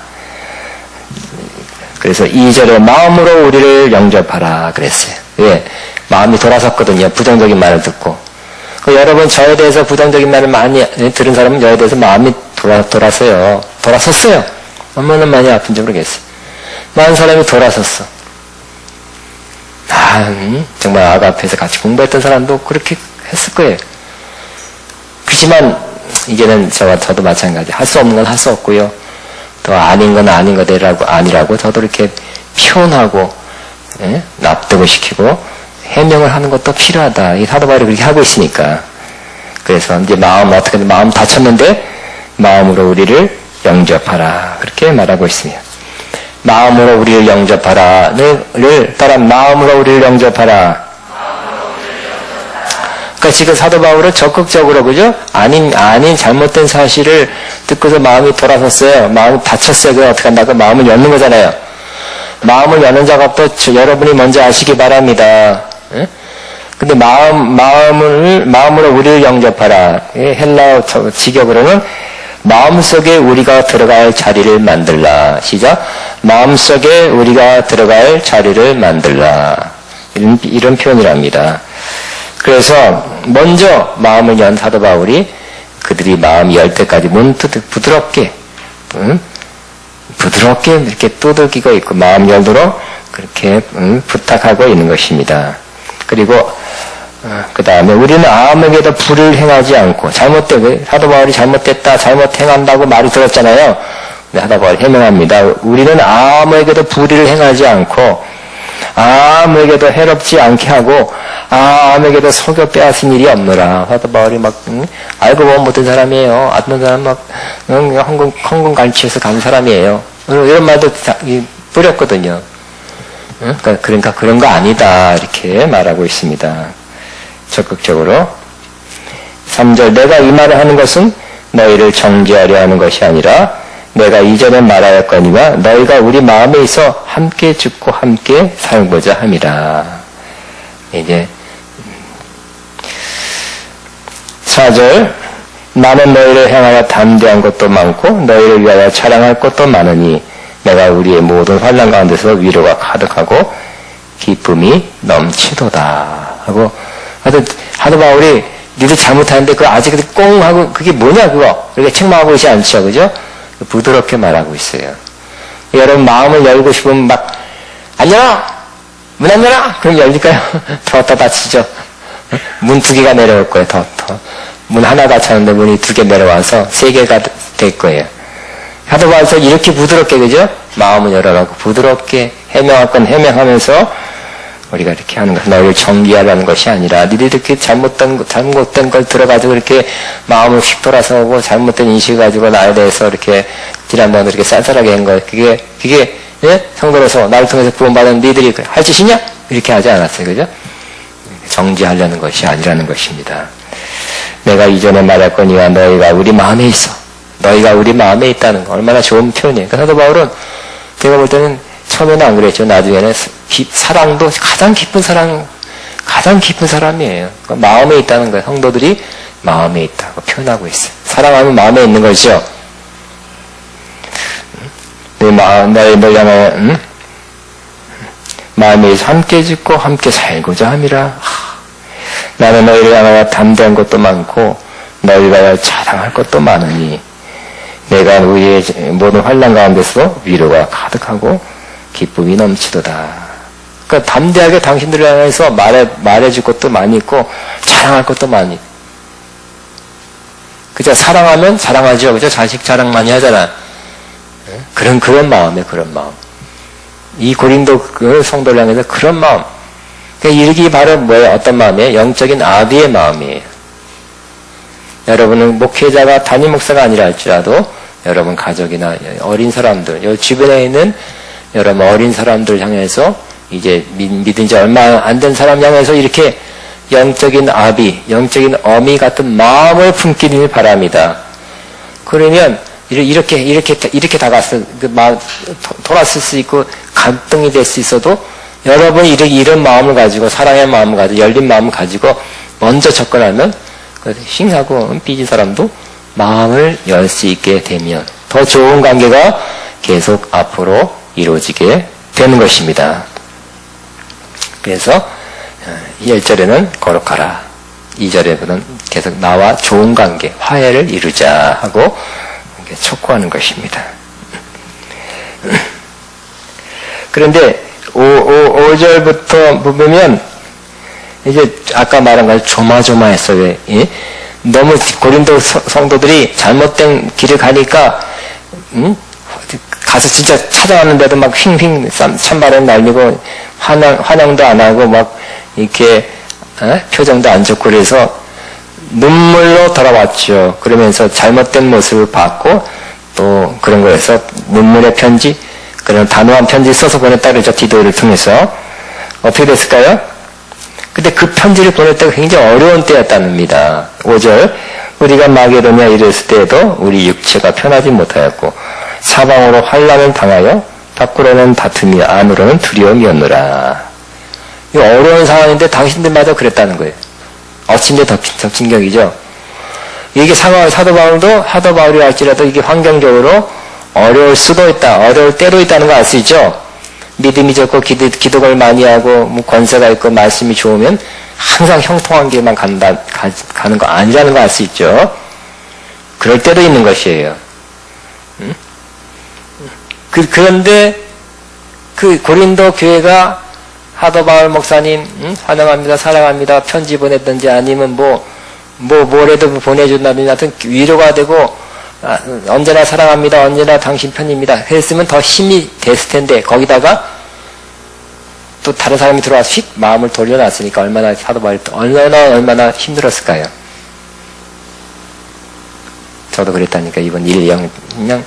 그래서 2절에 마음으로 우리를 영접하라 그랬어요. 왜? 마음이 돌아섰거든요. 부정적인 말을 듣고. 여러분 저에 대해서 부정적인 말을 많이 들은 사람은 저에 대해서 마음이 돌아서요. 돌아섰어요. 얼마나 많이 아픈지 모르겠어요. 많은 사람이 돌아섰어. 정말 아가페에서 같이 공부했던 사람도 그렇게 했을 거예요. 그렇지만 이제는 저도 마찬가지. 할 수 없는 건 할 수 없고요. 또 아닌 건 아닌 거라고 아니라고 저도 이렇게 표현하고 납득을 시키고 해명을 하는 것도 필요하다. 이 사도 바울이 그렇게 하고 있으니까. 그래서 이제 어떻게 마음 다쳤는데 마음으로 우리를 영접하라. 그렇게 말하고 있습니다. 마음으로 우리를 영접하라를 따라 마음으로 우리를 영접하라. 그러니까 지금 사도 바울은 적극적으로 그죠? 아닌 잘못된 사실을 듣고서 마음이 돌아섰어요. 마음이 다쳤어요. 그럼 어떻게 한다고? 마음을 여는 거잖아요. 마음을 여는 작업도 여러분이 먼저 아시기 바랍니다. 근데 마음으로 우리를 영접하라. 헬라어 직역으로는 마음속에 우리가 들어갈 자리를 만들라. 시작. 마음속에 우리가 들어갈 자리를 만들라. 이런 표현이랍니다. 그래서 먼저 마음을 연 사도 바울이 그들이 마음이 열 때까지 문득 부드럽게 이렇게 두들기고 있고 마음 열도록 그렇게 부탁하고 있는 것입니다. 그리고 그 다음에 우리는 아무에게도 불을 행하지 않고 사도 바울이 잘못됐다 잘못 행한다고 말이 들었잖아요. 근데 사도 바울이 해명합니다. 우리는 아무에게도 불의를 행하지 않고 아무에게도 해롭지 않게 하고 아무에게도 속여 빼앗은 일이 없노라. 사도 바울이 알고 보면 못된 사람이에요. 어떤 사람 헌금 갈취해서 간 사람이에요. 이런 말도 뿌렸거든요. 그러니까 그런 거 아니다. 이렇게 말하고 있습니다. 적극적으로. 3절 내가 이 말을 하는 것은 너희를 정죄하려 하는 것이 아니라 내가 이전에 말하였거니와 너희가 우리 마음에 있어 함께 죽고 함께 살고자 함이라. 이제 4절 나는 너희를 향하여 담대한 것도 많고 너희를 위하여 자랑할 것도 많으니 내가 우리의 모든 환난 가운데서 위로가 가득하고 기쁨이 넘치도다. 하고 하도 바울이 니들 잘못하는데 그거 아직 꽁 하고 그게 뭐냐 그거 이렇게 책망하고 있지 않죠. 그죠? 부드럽게 말하고 있어요. 여러분 마음을 열고 싶으면 안 열어! 문 안 열어! 그럼 열릴까요? 더 닫히죠. 문 2개가 내려올 거예요. 더. 문 하나 닫혔는데 문이 2개 내려와서 3개가 될 거예요. 하도 봐서 이렇게 부드럽게 그죠? 마음을 열어가고 부드럽게 해명할 건 해명하면서 우리가 이렇게 하는 것은 너희를 정기하라는 것이 아니라 니들이 이렇게 잘못된 걸 들어가지고 이렇게 마음을 휙 돌아서고 잘못된 인식을 가지고 나에 대해서 이렇게 지난번에 이렇게 쌀쌀하게 한 거 그게 예? 성도로서 나를 통해서 구원받은 니들이 할 짓이냐? 이렇게 하지 않았어요. 그죠? 정지하려는 것이 아니라는 것입니다. 내가 이전에 말했거니와 너희가 우리 마음에 있어. 너희가 우리 마음에 있다는 거 얼마나 좋은 표현이에요. 그러니까 사도 바울은 제가 볼 때는 처음에는 안 그랬죠. 나중에는 사랑도 가장 깊은 사람이에요. 그러니까 마음에 있다는 거예요. 성도들이 마음에 있다고 표현하고 있어요. 사랑하면 마음에 있는 거죠. 너희를 향하여 마음에 함께 죽고 함께 살고자 함이라. 나는 너희를 향하여 담대한 것도 많고 너희를 향하여 자랑할 것도 많으니 내가 우리의 모든 환난 가운데서 위로가 가득하고 기쁨이 넘치도다. 그러니까 담대하게 당신들을 향해서 말해줄 것도 많이 있고 자랑할 것도 많이. 그죠? 사랑하면 자랑하죠. 그죠? 자식 자랑 많이 하잖아. 그런 마음에 그런 마음. 이 고린도 그 성도를 향해서 그런 마음. 그러니까 이게 바로 뭐예요? 어떤 마음이에요? 영적인 아비의 마음이에요. 여러분은 목회자가 담임 목사가 아니라 할지라도 여러분 가족이나 어린 사람들, 여 주변에 있는 여러분 어린 사람들 향해서 이제 믿은 지 얼마 안 된 사람 향해서 이렇게 영적인 아비, 영적인 어미 같은 마음을 품기를 바랍니다. 그러면 이렇게 다갔을 돌았을 수 있고 감동이 될 수 있어도 여러분이 이런 마음을 가지고 사랑의 마음을 가지고 열린 마음을 가지고 먼저 접근하면 싱하고 삐진 사람도 마음을 열 수 있게 되면 더 좋은 관계가 계속 앞으로 이루어지게 되는 것입니다. 그래서 1절에는 거룩하라, 2절에는 계속 나와 좋은 관계, 화해를 이루자 하고 촉구하는 것입니다. 그런데 5절부터 보면 이제 아까 말한 거 조마조마했어요. 예? 너무 고린도 성도들이 잘못된 길을 가니까 가서 진짜 찾아왔는데도 막 휭휭 찬바람 날리고 환영도 안 하고 막 이렇게 표정도 안 좋고 그래서 눈물로 돌아왔죠. 그러면서 잘못된 모습을 봤고 또 그런 거에서 눈물의 편지, 그런 단호한 편지 써서 보냈다 그러죠. 디도를 통해서. 어떻게 됐을까요? 근데 그 편지를 보낼 때가 굉장히 어려운 때였답니다. 5절, 우리가 마게도냐에 이르렀을 때에도 우리 육체가 편하지 못하였고 사방으로 환난을 당하여 밖으로는 다툼이 안으로는 두려움이었노라. 이 어려운 상황인데 당신들마다 그랬다는 거예요. 엎친데 덮친 격이죠. 이게 상황, 사도 바울이 할지라도 이게 환경적으로 어려울 수도 있다, 어려울 때도 있다는 거 알 수 있죠. 믿음이 좋고 기도를 많이 하고 뭐 권세가 있고 말씀이 좋으면 항상 형통한 길만 가는 거 아니라는 거 알 수 있죠. 그럴 때도 있는 것이에요. 그런데 그 고린도 교회가 사도 바울 목사님 환영합니다, 사랑합니다 편지 보냈든지 아니면 뭐래도 보내준다든지 하여튼 위로가 되고 언제나 사랑합니다, 언제나 당신 편입니다 했으면 더 힘이 됐을 텐데 거기다가 또 다른 사람이 들어와서 휙 마음을 돌려놨으니까 얼마나 사도 바울이 얼마나 힘들었을까요? 저도 그랬다니까 이번 그냥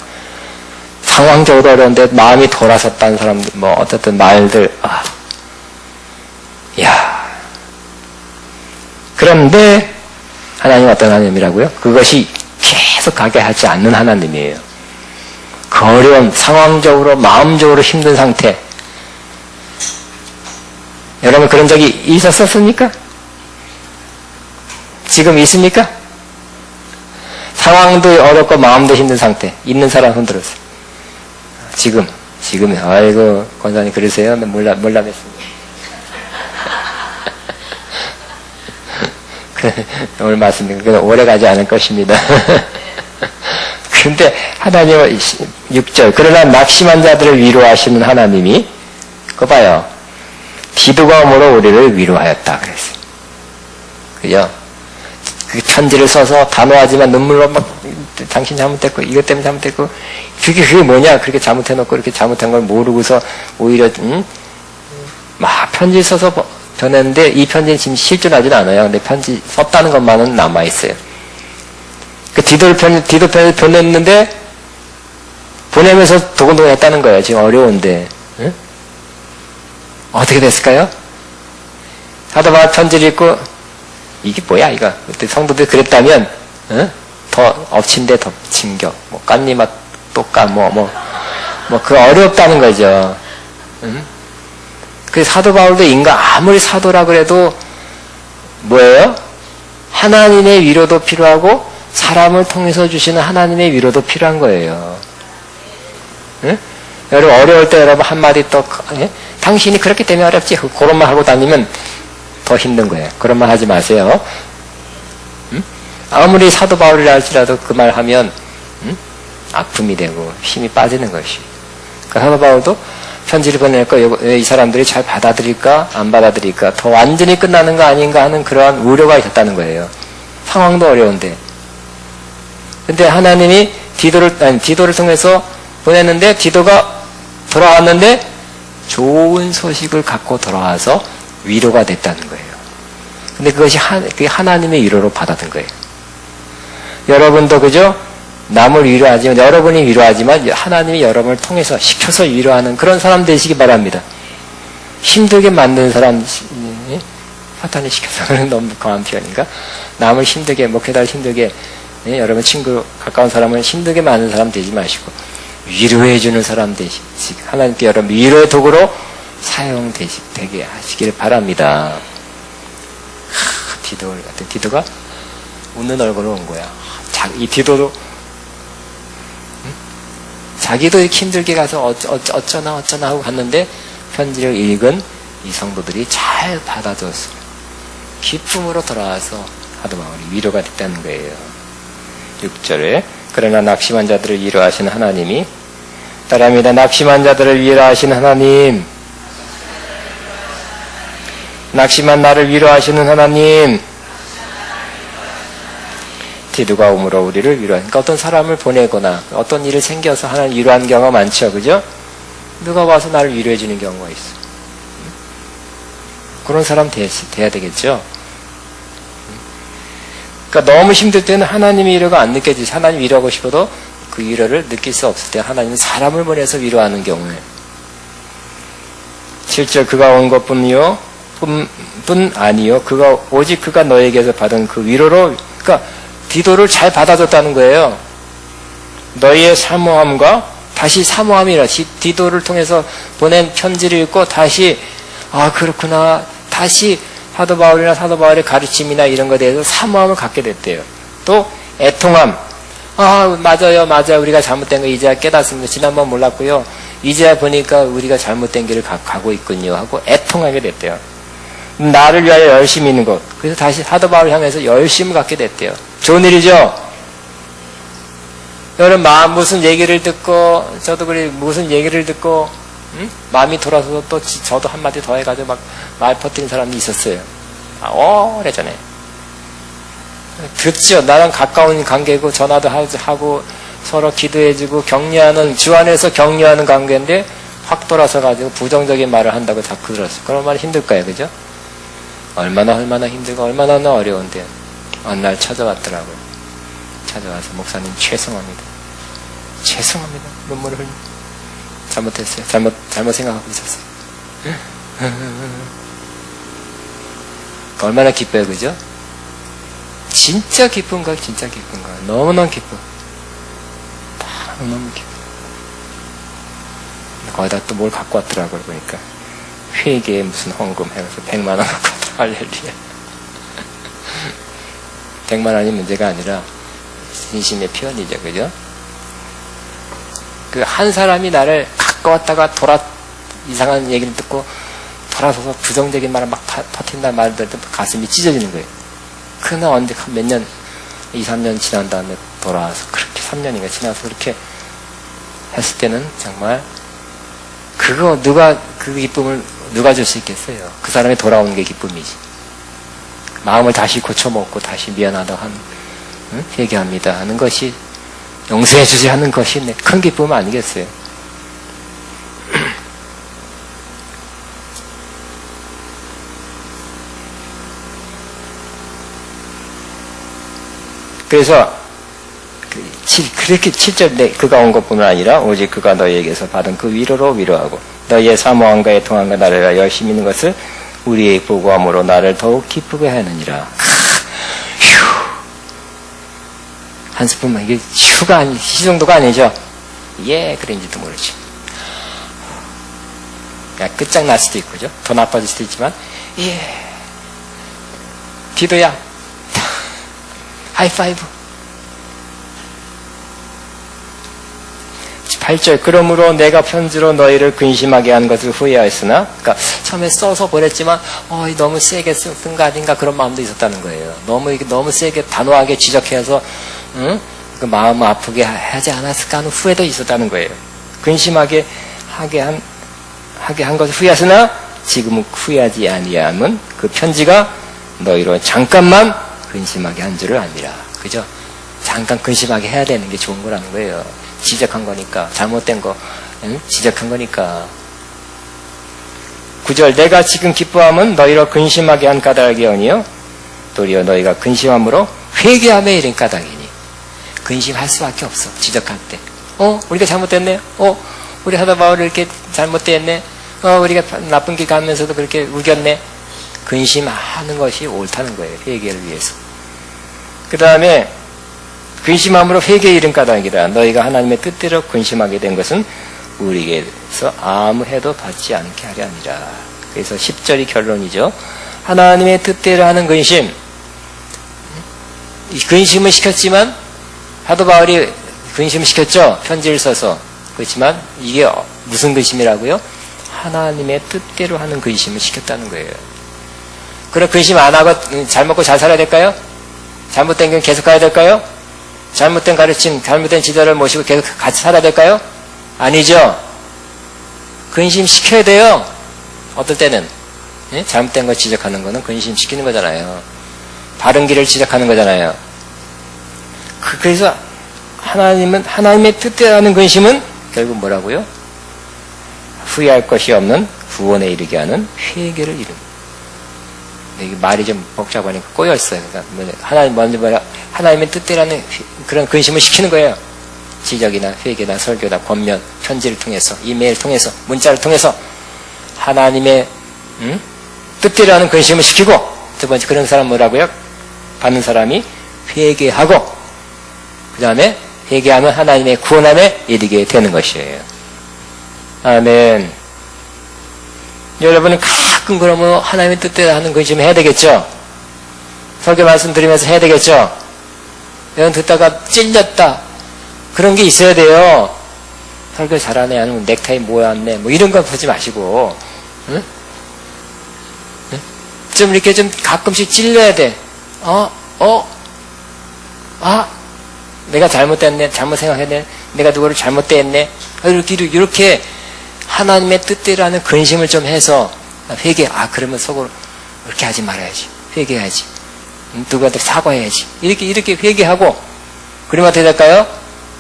상황적으로 어려운데 마음이 돌아섰다는 사람들 어쨌든 말들 그런데 하나님 어떤 하나님이라고요? 그것이 계속 가게 하지 않는 하나님이에요. 그 어려운 상황적으로 마음적으로 힘든 상태 여러분 그런 적이 있었습니까? 지금 있습니까? 상황도 어렵고 마음도 힘든 상태 있는 사람 손들었어요. 지금 아이고 권사님 그러세요? 몰라 뵀습니다. 오늘 말씀드린 오래 가지 않을 것입니다. 근데 하나님은 6절 그러나 낙심한 자들을 위로하시는 하나님이 그거 봐요. 디도감으로 우리를 위로하였다 그랬어요. 그죠? 그 편지를 써서 단호하지만 눈물로 막 당신 잘못했고 이것 때문에 잘못했고 그게 뭐냐 그렇게 잘못해놓고 이렇게 잘못한 걸 모르고서 오히려 막 편지 써서 보냈는데 이 편지는 지금 실존하지는 않아요. 근데 편지 썼다는 것만은 남아있어요. 그 디도 편을 보냈는데 보내면서 도곤도곤 했다는 거예요. 지금 어려운데 응? 어떻게 됐을까요? 사도 바울 편지를 읽고 이게 뭐야 이거 그때 성도들이 그랬다면 응? 더 엎친데 덮친 격 깐니맛 또까 그 어렵다는 거죠. 응? 그 사도 바울도 아무리 사도라 그래도 뭐예요? 하나님의 위로도 필요하고 사람을 통해서 주시는 하나님의 위로도 필요한 거예요. 응? 여러분 어려울 때 여러분 한마디 또 당신이 그렇기 때문에 어렵지 그런 말 하고 다니면 더 힘든 거예요. 그런 말 하지 마세요. 응? 아무리 사도 바울이라 할지라도 그 말 하면 아픔이 되고 힘이 빠지는 것이. 그 사도 바울도 편지를 보낼까 이 사람들이 잘 받아들일까 안 받아들일까 더 완전히 끝나는 거 아닌가 하는 그러한 우려가 있었다는 거예요. 상황도 어려운데. 근데 하나님이 디도를 통해서 보냈는데 디도가 돌아왔는데 좋은 소식을 갖고 돌아와서 위로가 됐다는 거예요. 근데 그것이 하나님의 위로로 받아든 거예요. 여러분도 그죠? 남을 위로하지만, 여러분이 위로하지만 하나님이 여러분을 통해서 시켜서 위로하는 그런 사람 되시기 바랍니다. 힘들게 만드는 사람, 사탄이 시켜서는 너무 강한 표현인가? 남을 힘들게, 목회자를 힘들게, 여러분 친구, 가까운 사람을 힘들게 만드는 사람 되지 마시고, 위로해주는 사람 되시고, 하나님께 여러분 위로의 도구로 사용되게 하시기를 바랍니다. 디도가 웃는 얼굴로 온 거야. 이 디도도, 자기도 이렇게 힘들게 가서 어쩌나 하고 갔는데, 편지를 읽은 이 성도들이 잘 받아줘서 기쁨으로 돌아와서 사도바울이 위로가 됐다는 거예요. 6절에 그러나 낙심한 자들을 위로하시는 하나님이, 따라합니다. 낙심한 자들을 위로하시는 하나님, 낙심한 나를 위로하시는 하나님. 디도가 오므로 우리를 위로하니까, 그러니까 어떤 사람을 보내거나 어떤 일을 생겨서 하나님 위로하는 경우가 많죠, 그죠? 누가 와서 나를 위로해 주는 경우가 있어. 그런 사람 돼야 되겠죠. 그러니까 너무 힘들 때는 하나님의 위로가 안 느껴지지. 하나님 위로하고 싶어도 그 위로를 느낄 수 없을 때 하나님은 사람을 보내서 위로하는 경우에, 7절 그가 온 것뿐이요 뿐 아니요 오직 그가 너에게서 받은 그 위로로, 그러니까 디도를 잘 받아줬다는 거예요. 너희의 사모함과, 다시 사모함이라, 디도를 통해서 보낸 편지를 읽고 다시 그렇구나, 다시 사도 바울이나 사도 바울의 가르침이나 이런 것에 대해서 사모함을 갖게 됐대요. 또 애통함, 맞아요 우리가 잘못된 거 이제야 깨닫습니다. 지난번 몰랐고요, 이제야 보니까 우리가 잘못된 길을 가고 있군요 하고 애통하게 됐대요. 나를 위하여 열심히 있는 것, 그래서 다시 사도 바울을 향해서 열심을 갖게 됐대요. 좋은 일이죠. 여러분, 무슨 얘기를 듣고, 저도 그래, 무슨 얘기를 듣고, 마음이 돌아서서 또 저도 한마디 더 해가지고 막 말 퍼뜨린 사람이 있었어요. 오래전에. 듣죠. 나랑 가까운 관계고, 전화도 하고, 서로 기도해주고, 격려하는, 주 안에서 격려하는 관계인데, 확 돌아서가지고 부정적인 말을 한다고 자꾸 들었어요. 그런 말 힘들까요? 그죠? 얼마나 힘들고, 얼마나 어려운데, 어느 날 찾아왔더라고요. 찾아와서, 목사님 죄송합니다. 눈물을 흘려. 잘못했어요. 잘못 생각하고 있었어요. 얼마나 기뻐요, 그죠? 진짜 기쁜가? 너무너무 기뻐. 너무 기뻐. 거기다 또 뭘 갖고 왔더라고요, 보니까. 회계에 무슨 헌금 해서 100만 원 갖고 왔더라고요. 할렐루야. 100만 원이 문제가 아니라 진심의 표현이죠, 그죠? 그 한 사람이 나를 가까웠다가 이상한 얘기를 듣고 돌아서서 부정적인 말을 막 퍼뜨린다는 말을 들을 때 가슴이 찢어지는 거예요. 그러나 언제 몇 년, 2, 3년 지난 다음에 돌아와서 그렇게 3년인가 지나서 그렇게 했을 때는 정말 그 기쁨을 누가 줄 수 있겠어요? 그 사람이 돌아오는 게 기쁨이지. 마음을 다시 고쳐먹고 다시 미안하다고 회개합니다 하는 것이, 용서해 주지 하는 것이 큰 기쁨 아니겠어요? 그래서 그렇게 7절 그가 온 것뿐만 아니라 오직 그가 너희에게서 받은 그 위로로 위로하고 너희의 사모함과 애통함과 나를 열심히 있는 것을 우리의 보고함으로 나를 더욱 기쁘게 하느니라. 한 스푼만, 이게 시 정도가 아니죠. 그런지도 모르지. 끝장날 수도 있고, 그죠? 더 나빠질 수도 있지만, 디도야, 하이파이브. 8절, 그러므로 내가 편지로 너희를 근심하게 한 것을 후회하였으나, 그러니까 처음에 써서 보냈지만, 너무 세게 쓴 거 아닌가 그런 마음도 있었다는 거예요. 너무 세게 단호하게 지적해서, 그 마음 아프게 하지 않았을까 하는 후회도 있었다는 거예요. 근심하게 하게 한 것을 후회하으나 지금은 후회하지 아니함은 그 편지가 너희로 잠깐만 근심하게 한 줄을 압니다. 그죠? 잠깐 근심하게 해야 되는 게 좋은 거라는 거예요. 지적한 거니까, 잘못된 거 지적한 거니까. 9절, 내가 지금 기뻐함은 너희로 근심하게 한 까닭이 아니요 도리어 너희가 근심함으로 회개함에 이른 까닭이니. 근심할 수밖에 없어. 지적할 때. 우리가 잘못됐네. 우리 하다 바울이 이렇게 잘못됐네. 우리가 나쁜 길 가면서도 그렇게 우겼네. 근심하는 것이 옳다는 거예요. 회개를 위해서. 그 다음에 근심함으로 회개의 이른 까닭이라. 너희가 하나님의 뜻대로 근심하게 된 것은 우리에게서 아무 해도 받지 않게 하려 함이라. 그래서 10절이 결론이죠. 하나님의 뜻대로 하는 근심. 이 근심을 시켰지만 사도 바울이 근심을 시켰죠. 편지를 써서. 그렇지만 이게 무슨 근심이라고요? 하나님의 뜻대로 하는 근심을 시켰다는 거예요. 그럼 근심 안 하고 잘 먹고 잘 살아야 될까요? 잘못된 건 계속 가야 될까요? 잘못된 가르침, 잘못된 지도를 모시고 계속 같이 살아야 될까요? 아니죠. 근심 시켜야 돼요. 어떨 때는 잘못된 거 지적하는 거는 근심 시키는 거잖아요. 바른 길을 지적하는 거잖아요. 그래서 하나님의 뜻대로 하는 근심은 결국 뭐라고요? 후회할 것이 없는 구원에 이르게 하는 회개를 이룬. 이게 말이 좀 복잡하니까 꼬여있어요. 그러니까 하나님의 뜻대로 하는 그런 근심을 시키는 거예요. 지적이나 회개나 설교나 권면, 편지를 통해서, 이메일 통해서, 문자를 통해서 하나님의 뜻대로 하는 근심을 시키고, 두 번째 그런 사람 뭐라고요? 받는 사람이 회개하고, 그 다음에 회개하면 하나님의 구원함에 이르게 되는 것이에요. 아멘. 여러분은 가끔 그러면 하나님의 뜻대로 하는 근심을 해야 되겠죠? 설교 말씀 드리면서 해야 되겠죠? 여러분 듣다가 찔렸다. 그런 게 있어야 돼요. 설교 잘하네, 아니면 넥타이 모였네, 뭐 이런 거 보지 마시고, 응? 응? 좀 이렇게 좀 가끔씩 찔려야 돼. 내가 잘못됐네, 잘못 생각했네, 내가 누구를 잘못됐네. 이렇게 하나님의 뜻대로 하는 근심을 좀 해서 회개, 그러면 속으로 그렇게 하지 말아야지. 회개해야지. 누구한테 사과해야지. 이렇게 회개하고, 그러면 어떻게 될까요?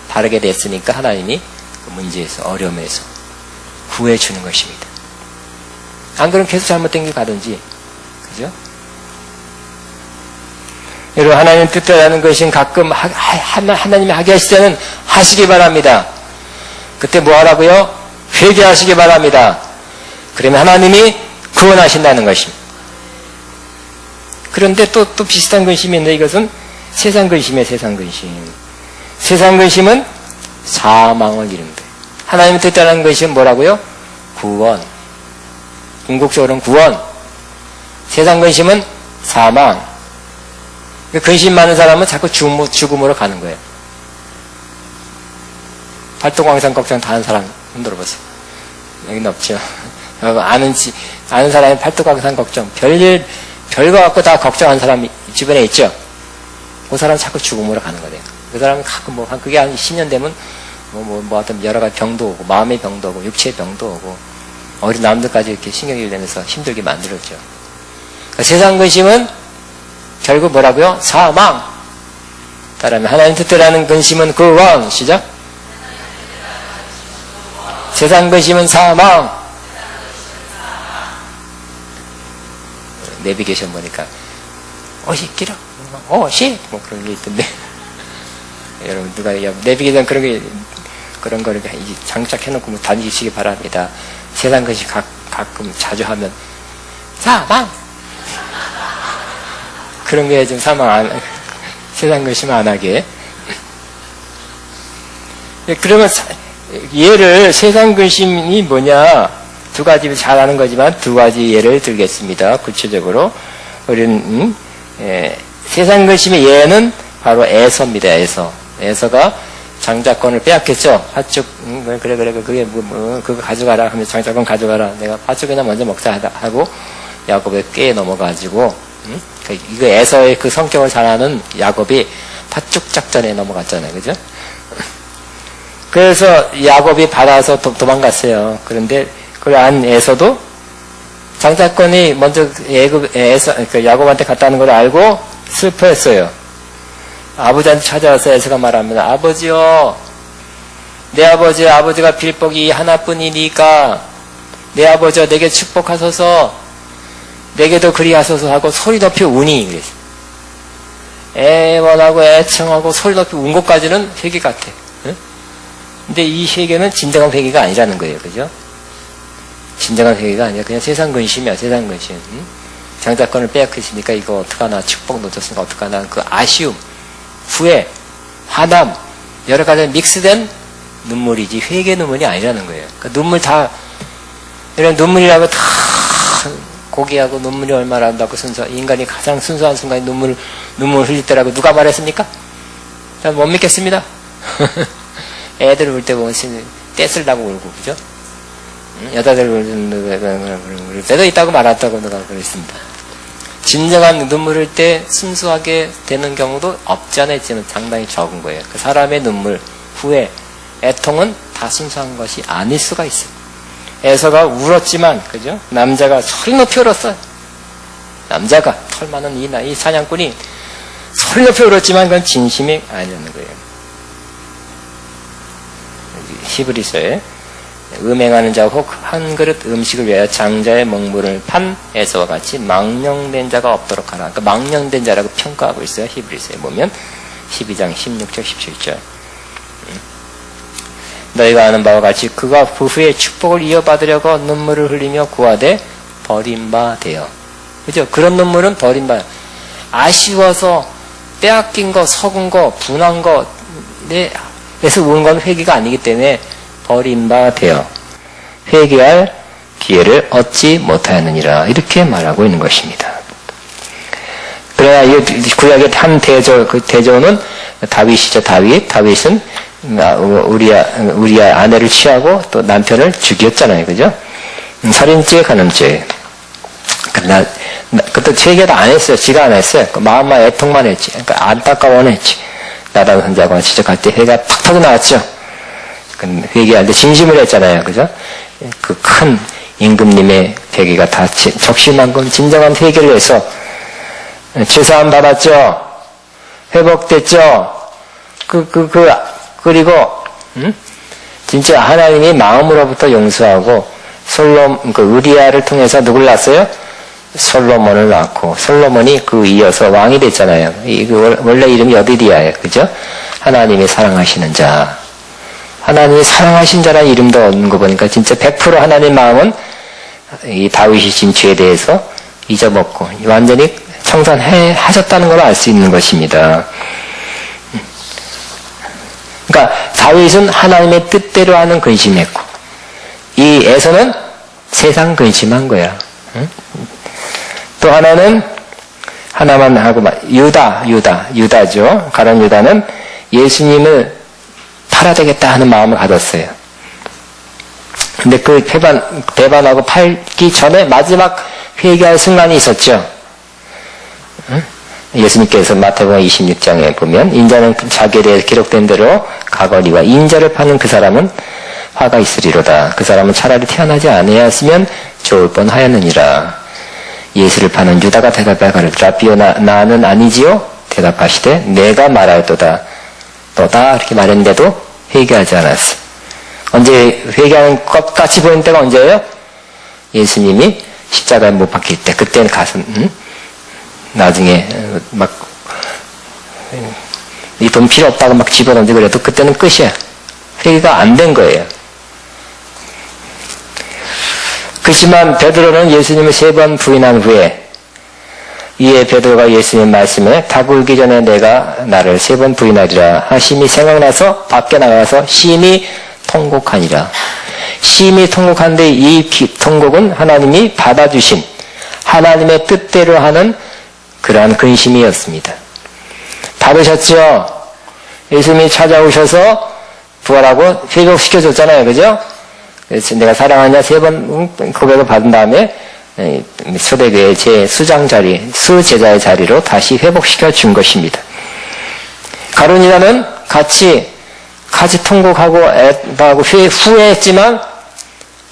바르게 됐으니까 하나님이 그 문제에서, 어려움에서 구해주는 것입니다. 안 그러면 계속 잘못된 길 가든지. 그죠? 여러분, 하나님 뜻대로 하는 것은 가끔 하나님이 하게 하실 때는 하시기 바랍니다. 그때 뭐 하라고요? 회개하시기 바랍니다. 그러면 하나님이 구원하신다는 것입니다. 그런데 또 비슷한 근심이 있는데 이것은 세상 근심이에요. 세상 근심. 세상 근심은 사망을 이룬다. 하나님의 뜻대로 하는 근심은 뭐라고요? 구원. 궁극적으로는 구원. 세상 근심은 사망. 근심 많은 사람은 자꾸 죽음으로 가는 거예요. 팔도광산 걱정 다 하는 사람 흔들어 보세요. 여기는 없죠. 아는 사람이 팔도광산 걱정, 별거 갖고 다 걱정하는 사람이 주변에 있죠. 그 사람은 자꾸 죽음으로 가는 거예요. 그 사람은 가끔 그게 한 10년 되면 어떤 여러 가지 병도 오고, 마음의 병도 오고, 육체의 병도 오고, 어린 남들까지 이렇게 신경이 되면서 힘들게 만들었죠. 그러니까 세상 근심은 결국 뭐라고요? 사망. 따라하면 하나님 뜻대로 하는 근심은 구원. 시작. 세상 근심은 사망. 내비게이션 보니까 길어. 뭐 그런 게 있던데. 여러분 누가 내비게이션 그런 거를 장착해놓고 뭐 다니시기 바랍니다. 세상 근심 가끔 자주 하면 사망. 그런 게 좀 세상 근심 안 하게. 그러면 예를 세상 근심이 뭐냐? 두 가지 잘 아는 거지만 두 가지 예를 들겠습니다. 구체적으로 우리는 세상 근심의 예는 바로 에서입니다. 에서가 장자권을 빼앗겼죠. 팥죽 그래 그게 그거 가져가라 하면 장자권 가져가라. 내가 팥죽이나 먼저 먹자 하고 야곱에 깨 넘어가지고 이거 에서의 그 성격을 잘 아는 야곱이 팥죽 작전에 넘어갔잖아요. 그죠? 그래서 야곱이 받아서 도망갔어요. 그런데 그걸 안 에서도 장자권이 먼저 야곱한테 갔다는 걸 알고 슬퍼했어요. 아버지한테 찾아와서 에서가 말합니다. 아버지요, 내 아버지가 빌복이 하나뿐이니까 내 아버지와 내게 축복하소서, 내게도 그리하소서 하고 소리 높여 우니. 그랬어요. 애원하고 애청하고 소리 높이 운 것까지는 회개 같아. 응? 근데 이 회개는 진정한 회개가 아니라는 거예요. 그죠? 진정한 회개가 아니라 그냥 세상 근심이야. 세상 근심. 응? 장자권을 빼앗겼으니까 이거 어떡하나, 축복 놓쳤으니까 어떡하나, 그 아쉬움, 후회, 화남, 여러 가지 믹스된 눈물이지 회개 눈물이 아니라는 거예요. 그러니까 눈물 다, 이런 눈물이라고 다 고귀하고 눈물이 얼마나 한다고 인간이 가장 순수한 순간에 눈물 흘릴 때라고 누가 말했습니까? 전 못 믿겠습니다. 애들 울 때 보면 떼쓸라고 울고, 그죠? 여자들 울 때도 있다고 말았다고 누가 그랬습니다. 진정한 눈물 흘릴 때 순수하게 되는 경우도 없지 않아 있지만 상당히 적은 거예요. 그 사람의 눈물, 후회, 애통은 다 순수한 것이 아닐 수가 있어요. 에서가 울었지만, 그죠? 남자가 소리 높이 울었어요. 남자가, 털 많은 이 사냥꾼이 소리 높이 울었지만 그건 진심이 아니라는 거예요. 히브리서에 음행하는 자 혹 한 그릇 음식을 위하여 장자의 먹물을 판 에서와 같이 망령된 자가 없도록 하라. 그러니까 망령된 자라고 평가하고 있어요. 히브리서에 보면 12장 16절 17절. 너희가 아는 바와 같이 그가 부후의 축복을 이어받으려고 눈물을 흘리며 구하되 버림받아요. 그죠? 그런 눈물은 버림받아. 아쉬워서 빼앗긴 거, 속은 거, 분한 거, 그래서 우는 건 회개가 아니기 때문에 버림받아요. 회개할 기회를 얻지 못하였느니라. 이렇게 말하고 있는 것입니다. 그러나 이 구약의 한 그 대조는 다윗이죠. 다윗은 우리야 아내를 취하고 또 남편을 죽였잖아요. 그죠? 살인죄, 간음죄. 그러나 그것도 회개도 안 했어요. 지가 안 했어요. 마음만 애통만 했지. 그러니까 안타까워는 했지. 나단 혼자가 지적할 때 회개가 팍 터져 나왔죠. 회개할 때 진심을 했잖아요. 그죠? 그 큰 임금님의 회개가 다 적심만큼 진정한 회개를 해서 죄사함 받았죠. 회복됐죠. 그리고 진짜 하나님이 마음으로부터 용서하고 우리아를 통해서 누굴 낳았어요? 솔로몬을 낳고 솔로몬이 그 이어서 왕이 됐잖아요. 원래 이름이 여디디아예요. 그죠? 하나님이 사랑하시는 자. 하나님이 사랑하신 자라는 이름도 얻는 거 보니까 진짜 100% 하나님 마음은 이 다윗이 진 죄에 대해서 잊어먹고 완전히 청산하셨다는 걸 알 수 있는 것입니다. 그러니까 다윗은 하나님의 뜻대로 하는 근심했고 이 에서는 세상 근심한 거야. 응? 또 하나만 하고 유다죠. 가룟 유다는 예수님을 팔아야 되겠다 하는 마음을 가졌어요. 근데 그 배반하고 팔기 전에 마지막 회개할 순간이 있었죠. 응? 예수님께서 마태복음 26장에 보면 인자는 자기에 대해 기록된 대로 가거니와 인자를 파는 그 사람은 화가 있으리로다. 그 사람은 차라리 태어나지 아니하였으면 좋을 뻔하였느니라. 예수를 파는 유다가 대답하여 가르치라. 라비오 나는 아니지요? 대답하시되 내가 말하였도다. 너다 이렇게 말했는데도 회개하지 않았어. 언제 회개하는 것 같이 보이는 때가 언제예요? 예수님이 십자가에 못 박힐 때. 그때는 나중에 이 돈 필요 없다고 막 집어던지고 그래도 그때는 끝이야. 회개가 안 된 거예요. 그렇지만 베드로는 예수님을 3번 부인한 후에 이에 베드로가 예수님 말씀에 닭 울기 전에 내가 나를 3번 부인하리라 하심이 생각나서 밖에 나가서 심히 통곡하니라. 심히 통곡한데 이 통곡은 하나님이 받아주신 하나님의 뜻대로 하는 그러한 근심이었습니다. 받으셨죠? 예수님이 찾아오셔서 부활하고 회복시켜줬잖아요. 그죠? 그래서 내가 사랑하냐 3번 고백을 받은 다음에 초대교회 제 수장 자리, 수제자의 자리로 다시 회복시켜 준 것입니다. 가룟유다는 같이 통곡하고 애하고 후회했지만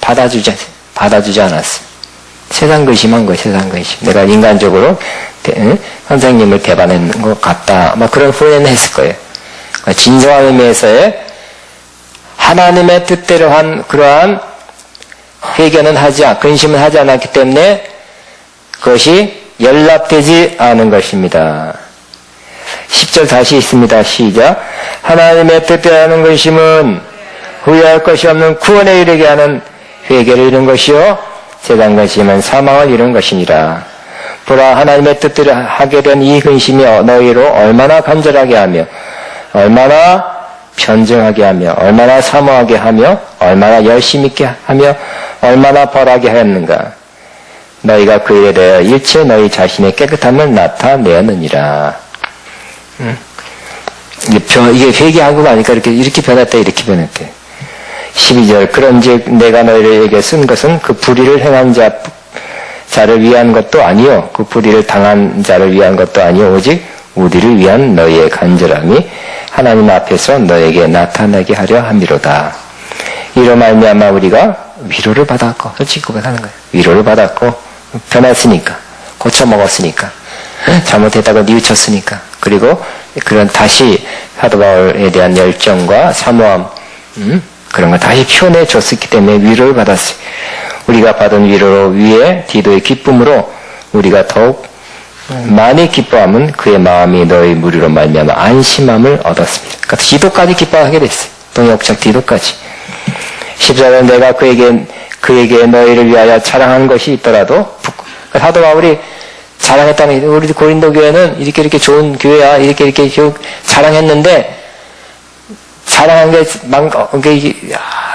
받아주지 않았어요. 세상 근심한 거예요. 세상 근심. 내가 인간적으로 선생님을 배반한 것 같다. 그런 후회는 했을 거예요. 진정한 의미에서의 하나님의 뜻대로 한 그러한 근심은 하지 않았기 때문에 그것이 연락되지 않은 것입니다. 10절 다시 있습니다. 시작. 하나님의 뜻대로 근심은 후회할 것이 없는 구원에 이르게 하는 회개를 이룬 것이요 재단 근심은 사망을 이룬 것이니라. 보라, 하나님의 뜻대로 하게 된 이 근심이 너희로 얼마나 간절하게 하며 얼마나 편증하게 하며 얼마나 사모하게 하며 얼마나 열심히 있게 하며 얼마나 벌하게 하였는가. 너희가 그 일에 대하여 일체 너희 자신의 깨끗함을 나타내었느니라. 이게 회개하고 나니까 이렇게 변했다 이렇게 변했대. 12절. 그런즉 내가 너희에게 쓴 것은 그 불의를 행한 자를 위한 것도 아니요 그 불의를 당한 자를 위한 것도 아니요 오직 우리를 위한 너희의 간절함이 하나님 앞에서 너에게 나타나게 하려 함이로다. 이로 말미암아 우리가 위로를 받았고, 솔직히 고백하는 거예요. 위로를 받았고 변했으니까, 고쳐 먹었으니까, 잘못했다고 뉘우쳤으니까, 그리고 그런 다시 사도 바울에 대한 열정과 사모함, 그런 걸 다시 표현해 줬었기 때문에 위로를 받았어요. 우리가 받은 위로로 위에 디도의 기쁨으로 우리가 더욱 많이 기뻐함은 그의 마음이 너희 무리로 말미암아 안심함을 얻었습니다. 그러니까 디도까지 기뻐하게 됐어요. 동역적 디도까지. 14절. 내가 그에게 너희를 위하여 자랑한 것이 있더라도, 사도 바울이 자랑했다는, 우리 고린도 교회는 이렇게 좋은 교회야, 이렇게 자랑했는데 자랑한 게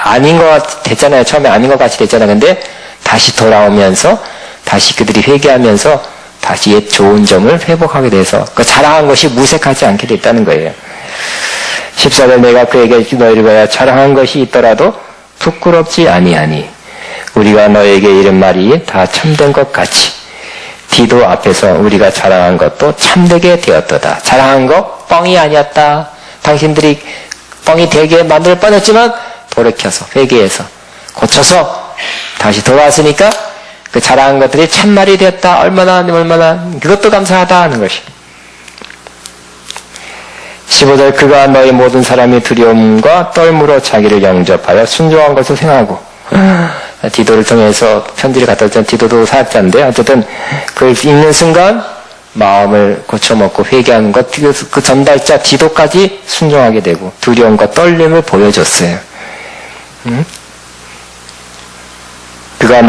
아닌 것 같이 됐잖아요. 처음에 아닌 것 같이 됐잖아요. 근데 다시 돌아오면서 다시 그들이 회개하면서 다시 옛 좋은 점을 회복하게 돼서 그 자랑한 것이 무색하지 않게 됐다는 거예요. 14절. 내가 그에게 너희를 위하여 자랑한 것이 있더라도 부끄럽지 아니하니 우리가 너에게 이른 말이 다 참된 것 같이 디도 앞에서 우리가 자랑한 것도 참되게 되었도다. 자랑한 거 뻥이 아니었다. 당신들이 뻥이 되게 만들 뻔했지만 돌이켜서 회개해서 고쳐서 다시 돌아왔으니까 그 자랑한 것들이 참말이 되었다. 얼마나 그것도 감사하다 하는 것이. 15절. 그가 너희 모든 사람이 두려움과 떨므로 자기를 영접하여 순종한 것을 생각하고, 디도를 통해서 편지를 갖다 줬던 디도도 사역자인데 어쨌든 그걸 읽는 순간 마음을 고쳐먹고 회개하는 것, 그 전달자 디도까지 순종하게 되고 두려움과 떨림을 보여줬어요. 그가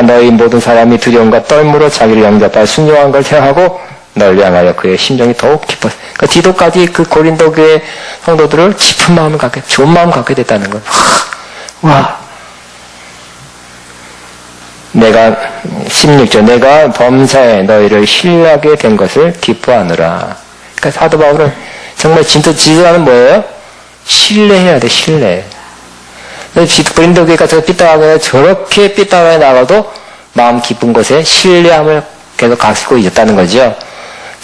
너희 모든 사람이 두려움과 떨므로 자기를 영접하여 순종한 걸 생각하고 널 향하여 그의 심정이 더욱 깊었어요. 그러니까 디도까지 그 고린도 교회 성도들을 깊은 마음을 갖게, 좋은 마음을 갖게 됐다는 거예요. 와. 내가 16절. 내가 범사에 너희를 신뢰하게 된 것을 기뻐하느라. 그러니까 사도 바울은 정말 진짜 지도자는 뭐예요? 신뢰해야 돼. 신뢰. 고린도 교회 가서 삐딱하게 저렇게 삐딱하게 나가도 마음 깊은 곳에 신뢰함을 계속 가지고 있었다는 거죠.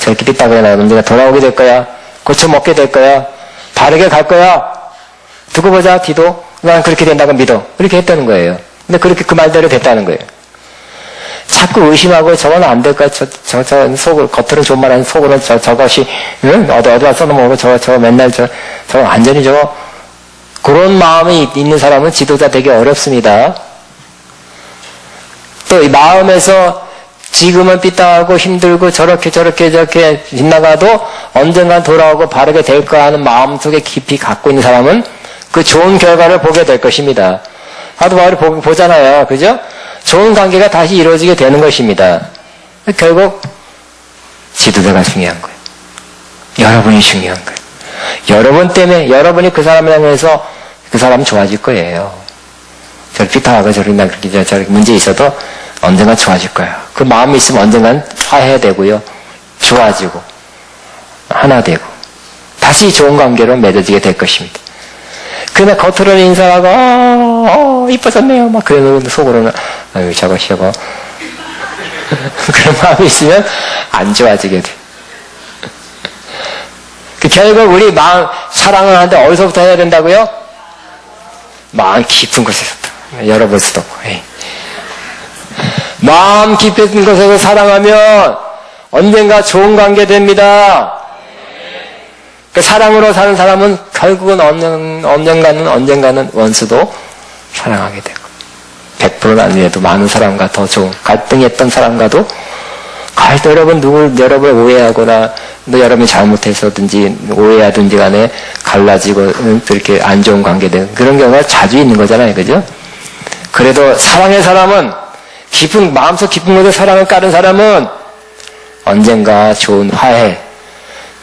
저렇게 삐딱하게 나가면 내가 돌아오게 될 거야. 고쳐 먹게 될 거야. 바르게 갈 거야. 두고 보자, 디도. 난 그렇게 된다고 믿어. 그렇게 했다는 거예요. 근데 그렇게 그 말대로 됐다는 거예요. 자꾸 의심하고 저건 안 될까? 겉으로는 좋은 말 하는 속으로는 저것이, 어디다 써놓으면 저거 맨날 저거 완전히 저거, 그런 마음이 있는 사람은 지도자 되기 어렵습니다. 또 이 마음에서 지금은 삐딱하고 힘들고 저렇게 빗나가도 언젠간 돌아오고 바르게 될 거야 하는 마음속에 깊이 갖고 있는 사람은 그 좋은 결과를 보게 될 것입니다. 사도 바울이 보잖아요. 그죠? 좋은 관계가 다시 이루어지게 되는 것입니다. 결국 지도자가 중요한 거예요. 여러분이 중요한 거예요. 여러분 때문에 여러분이 그 사람을 향해서 그 사람 좋아질 거예요. 저렇게 삐딱하고 저렇게 문제 있어도 언젠간 좋아질 거예요. 그 마음이 있으면 언젠간 화해되고요. 좋아지고 하나 되고 다시 좋은 관계로 맺어지게 될 것입니다. 그러나 겉으로는 인사하고 이뻐졌네요. 막 그러는 속으로는 아유 저것이고 그런 마음이 있으면 안 좋아지게 돼. 결국 우리 마음 사랑을 하는데 어디서부터 해야 된다고요? 마음 깊은 곳에서부터. 열어볼 수도 없고. 에이. 마음 깊은 곳에서 사랑하면 언젠가 좋은 관계 됩니다. 그 사랑으로 사는 사람은 결국은 언젠가는 원수도 사랑하게 되고 100%는 아니어도 많은 사람과 더 좋은 갈등했던 사람과도 여러분을 오해하거나 여러분이 잘못해서든지 오해하든지 간에 갈라지고 그렇게 안 좋은 관계들 그런 경우가 자주 있는 거잖아요. 그죠? 그래도 사랑의 사람은 마음속 깊은 곳에 사랑을 깔은 사람은 언젠가 좋은 화해,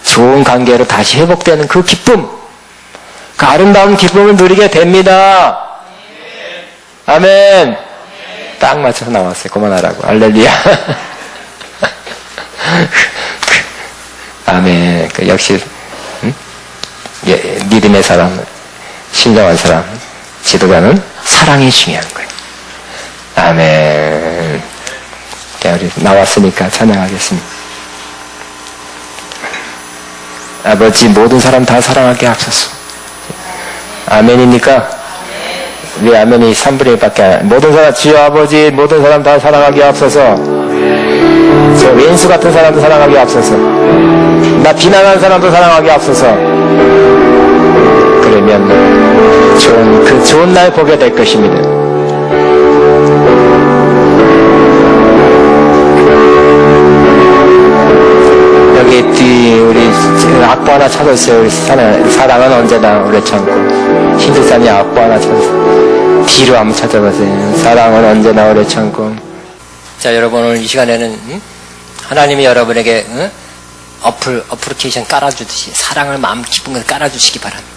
좋은 관계로 다시 회복되는 그 기쁨, 그 아름다운 기쁨을 누리게 됩니다. 아멘. 딱 맞춰서 나왔어요. 그만하라고. 할렐루야. 아멘. 역시 믿음의 사람, 신령한 사람, 지도자는 사랑이 중요한 거예요. 아멘. 자, 우리 나왔으니까 찬양하겠습니다. 아버지 모든 사람 다 사랑하게 하소서. 아멘입니까? 왜 아멘이 3분의 1밖에 안 해요? 모든 사람, 주여 아버지 모든 사람 다 사랑하게 하소서. 저 왼수 같은 사람도 사랑하게 하소서. 나 비난하는 사람도 사랑하게 하소서. 그러면 그 좋은 날 보게 될 것입니다. 여기 뒤 우리 악보 하나 찾았어요. 우리 사랑은 언제나 오래 참고. 신실산이 악보 하나 찾았어요. 뒤로 한번 찾아보세요. 사랑은 언제나 오래 참고. 자, 여러분 오늘 이 시간에는 하나님이 여러분에게 어플리케이션 깔아주듯이 사랑을 마음 깊은 걸 깔아주시기 바랍니다.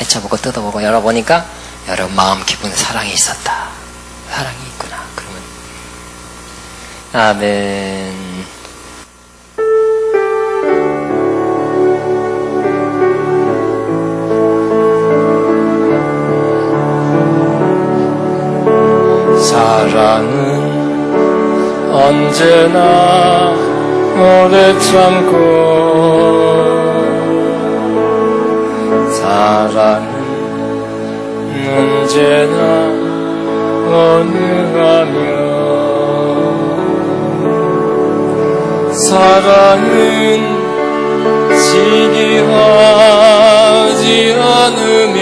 헤쳐보고 뜯어보고 열어보니까 여러분 마음 깊은 사랑이 있었다. 사랑이 있구나. 그러면 아멘. 사랑은 언제나 오래 참고 사랑은 언제나 온유하며 사랑은 시기하지 않으며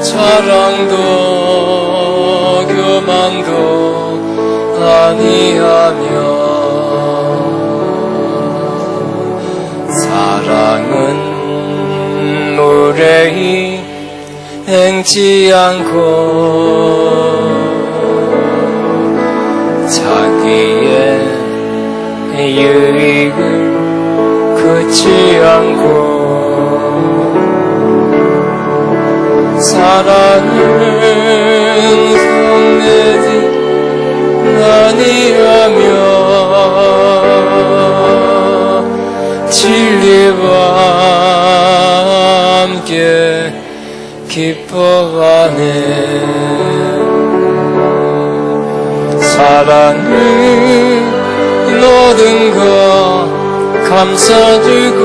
사랑도 교만도 아니하며 사랑은 무례히 행치 않고 자기의 유익을 그치 않고 사랑은 성내지 아니하며 진리와 함께 기뻐하네 사랑은 모든 것 감싸주고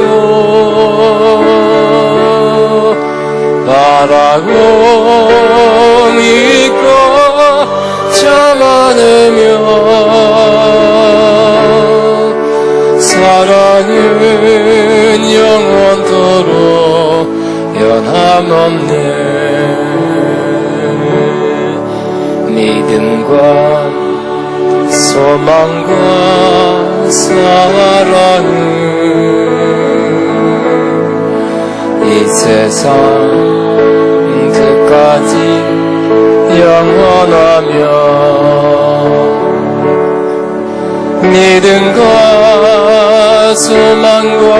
바라고 믿고 참아내며 사랑은 영원토록 변함없네 믿음과 소망과 사랑은 이 세상 끝까지 영원하며 믿음과 소망과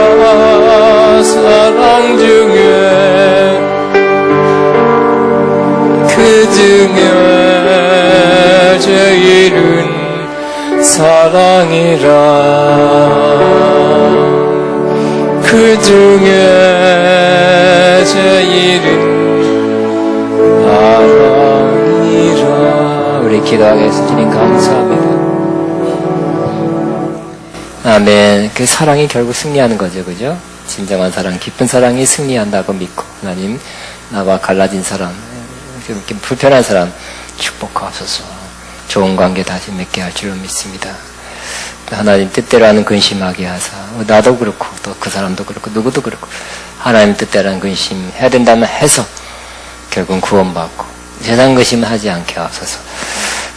사랑 중에 그 중에 제일은 사랑이라 그 중에 제일은 사랑이라 우리 기도하겠습니다. 주님 감사합니다. 아멘. 그 사랑이 결국 승리하는 거죠. 그죠? 진정한 사랑, 깊은 사랑이 승리한다고 믿고 하나님 나와 갈라진 사람, 이렇게 불편한 사람 축복하소서. 좋은 관계 다시 맺게 할 줄로 믿습니다. 하나님 뜻대로 하는 근심하게 하사 나도 그렇고 또 그 사람도 그렇고 누구도 그렇고 하나님 뜻대로 하는 근심 해야 된다면 해서 결국은 구원받고 세상 근심 하지 않게 하소서.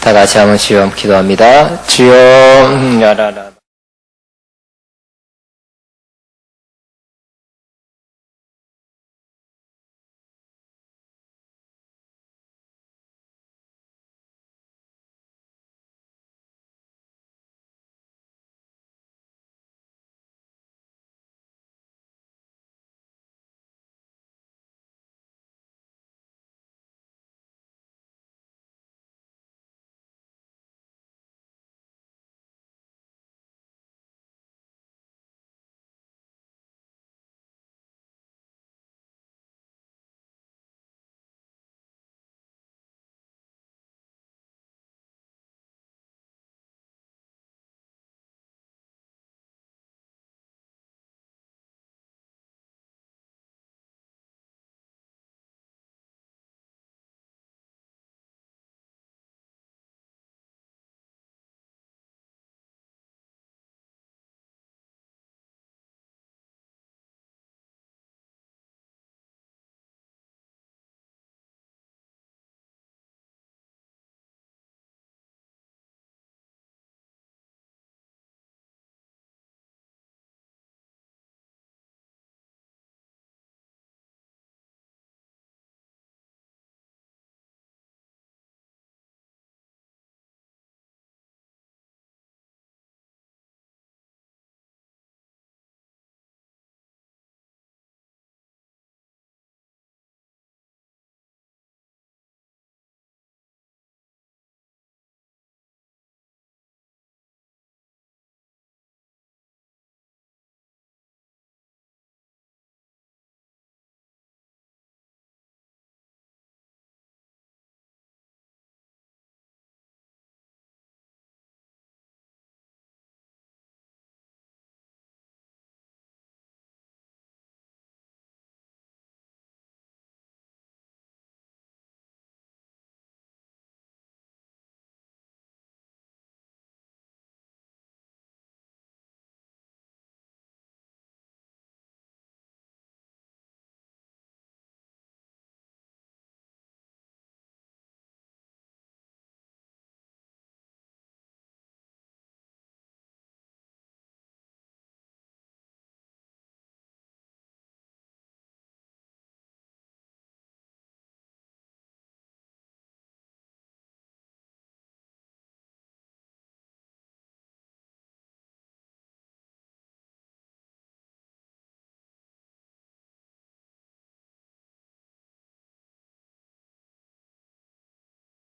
다 같이 한번 주여 기도합니다. 주여, 야라라.